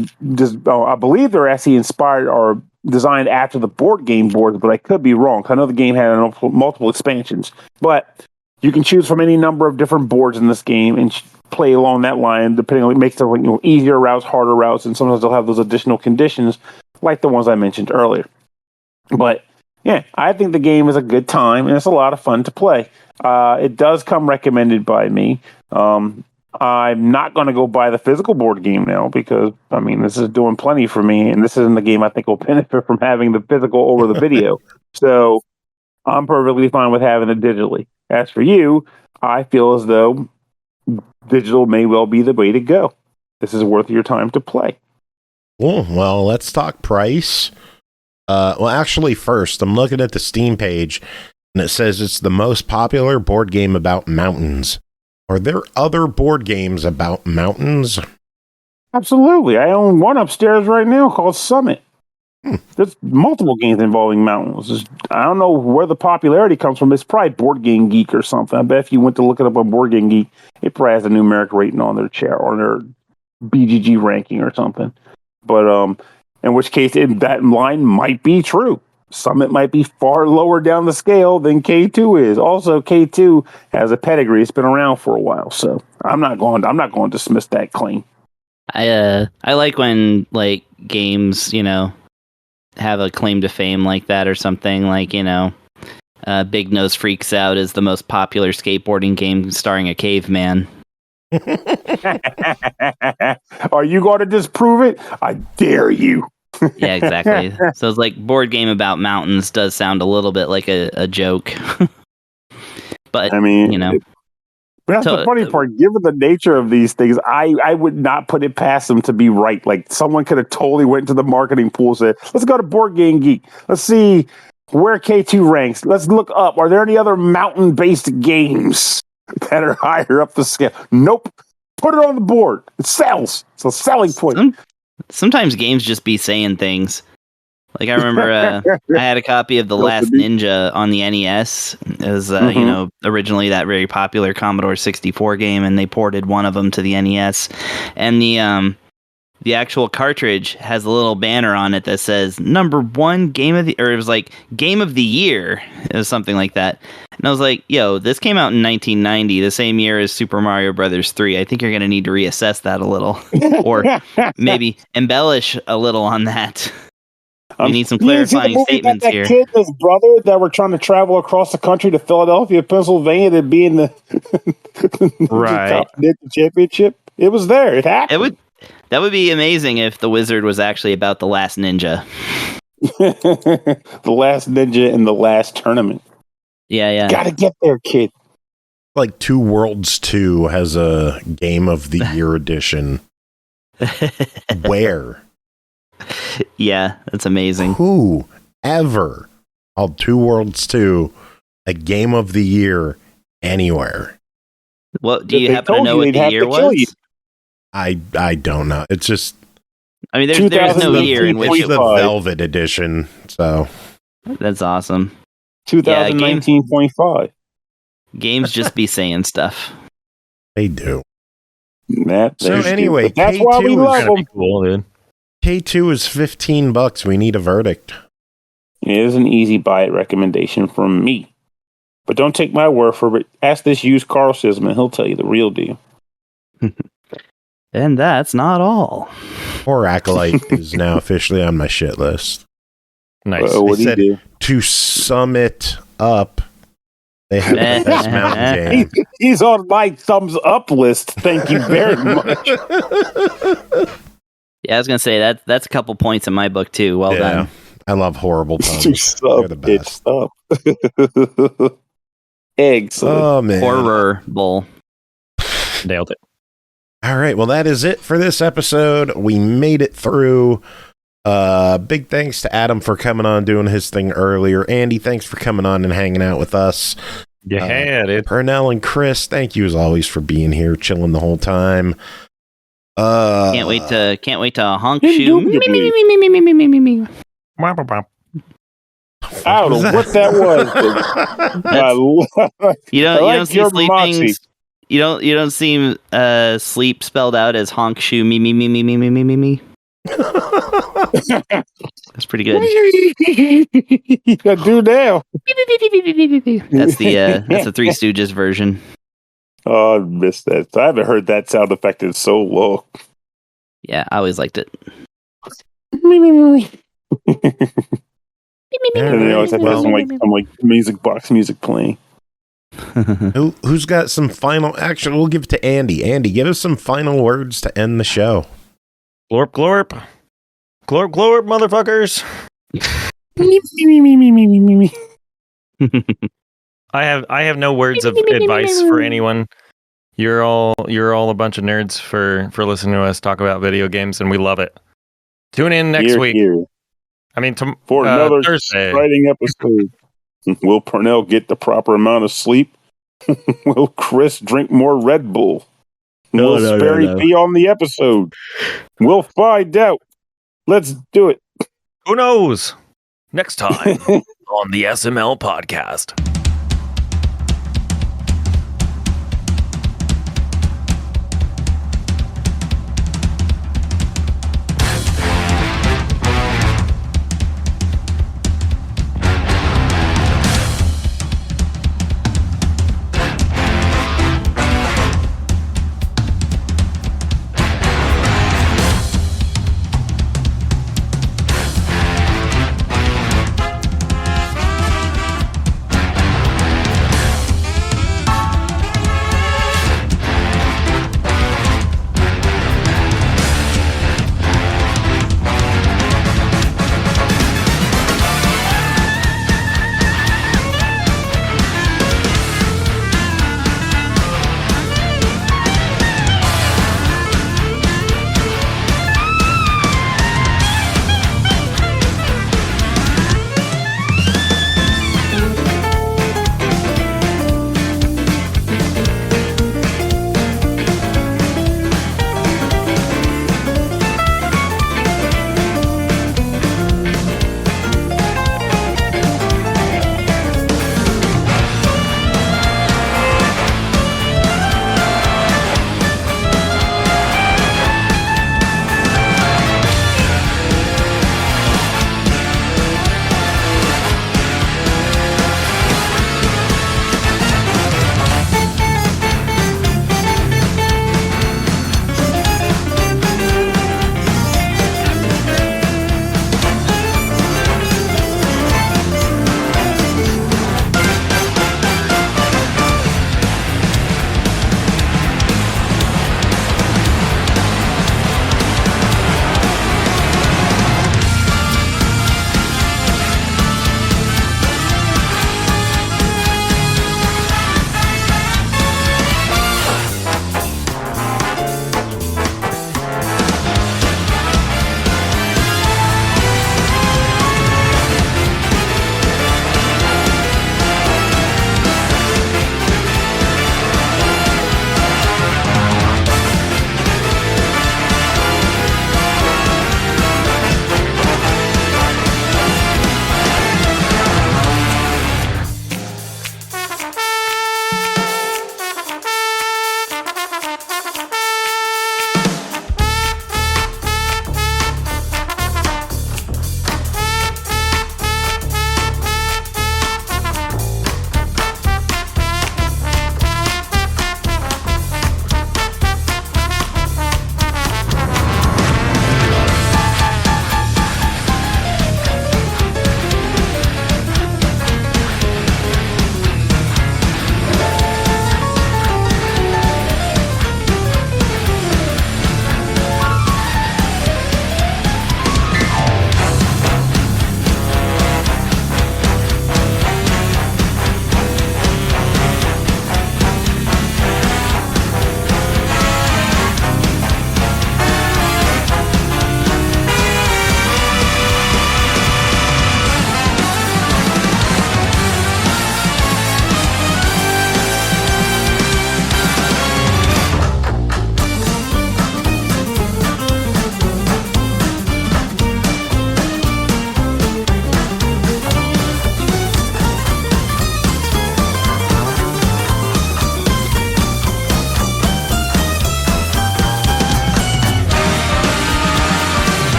I believe they're actually inspired or designed after the board game boards, but I could be wrong. I know the game had multiple expansions, but you can choose from any number of different boards in this game and play along that line, depending on, it makes them easier routes, harder routes, and sometimes they'll have those additional conditions like the ones I mentioned earlier. But Yeah, I think the game is a good time and it's a lot of fun to play. It does come recommended by me. I'm not going to go buy the physical board game now because, I mean, this is doing plenty for me, and this isn't the game I think will benefit from having the physical over the video. So I'm perfectly fine with having it digitally. As for you, I feel as though digital may well be the way to go. This is worth your time to play. Cool. Well, let's talk price. Well, actually, first, I'm looking at the Steam page, and it says it's the most popular board game about mountains. Are there other board games about mountains? Absolutely. I own one upstairs right now called Summit. There's multiple games involving mountains. I don't know where the popularity comes from. It's probably Board Game Geek or something. I bet if you went to look it up on Board Game Geek, it probably has a numeric rating on their chair or their BGG ranking or something. But in which case, that line might be true. Summit might be far lower down the scale than K2 is. Also, K2 has a pedigree. It's been around for a while, so I'm not going to dismiss that claim. I like when like games, have a claim to fame like that or something. Like, Big Nose Freaks Out is the most popular skateboarding game starring a caveman. Are you going to disprove it? I dare you. Yeah, exactly. So it's like board game about mountains does sound a little bit like a joke. But, I mean, that's so, the funny part. Given the nature of these things, I would not put it past them to be right. Like someone could have totally went to the marketing pool and said, let's go to Board Game Geek. Let's see where K2 ranks. Let's look up. Are there any other mountain-based games that are higher up the scale? Nope. Put it on the board. It sells. It's a selling point. Sometimes games just be saying things. Like I remember I had a copy of The Last Ninja on the NES. It was, originally that very popular Commodore 64 game, and they ported one of them to the NES. And the actual cartridge has a little banner on it that says #1 game of the, or it was like game of the year. It was something like that. And I was like, yo, this came out in 1990, the same year as Super Mario Brothers 3. I think you're going to need to reassess that a little, or maybe embellish a little on that. We need some clarifying statements that here. Kid and his brother that were trying to travel across the country to Philadelphia, Pennsylvania to be in the Right. championship. It was there. It happened. That would be amazing if The Wizard was actually about The Last Ninja. The Last Ninja in the last tournament. Yeah. Gotta get there, kid. Like Two Worlds 2 has a Game of the Year edition. Where? Yeah, that's amazing. Who ever called Two Worlds 2 a Game of the Year anywhere? What do you happen to know what the year was? I don't know. It's just, I mean, there's no year in which it's the Velvet edition. So that's awesome. 2019.5. Games just be saying stuff. They do. So anyway, that's why we love them. Cool, dude. K2 is $15. We need a verdict. It is an easy buy it recommendation from me. But don't take my word for it. Ask this used Carl Sisman. He'll tell you the real deal. And that's not all. Poor Acolyte is now officially on my shit list. Nice. What do you do? To sum it up, they have the best mountain game. He's on my thumbs up list. Thank you very much. Yeah, I was gonna say that's a couple points in my book too. Well done. I love horrible puns. They're the best. Eggs. Oh man. Horror bowl. Nailed it. All right, well that is it for this episode. We made it through. Big thanks to Adam for coming on, doing his thing earlier. Andy, thanks for coming on and hanging out with us. Yeah, dude. Pernell and Chris, thank you as always for being here, chilling the whole time. Can't wait to honk shoe. I don't know what that was. You don't like see sleeping. You don't see sleep spelled out as honk shoe me. That's pretty good. I do now. That's the Three Stooges version. Oh, I missed that. I haven't heard that sound effect in so long. Yeah, I always liked it. And they always have some like music box music playing. Who's got some final? Actually, we'll give it to Andy. Andy, give us some final words to end the show. Glorp, glorp. Glorp, glorp, motherfuckers. I have no words of advice for anyone. You're all a bunch of nerds for listening to us talk about video games, and we love it. Tune in next week. Here. I mean, for another Thursday. exciting episode. Will Pernell get the proper amount of sleep? Will Chris drink more Red Bull? Will Sperry be on the episode? We'll find out. Let's do it. Who knows? Next time on the SML podcast.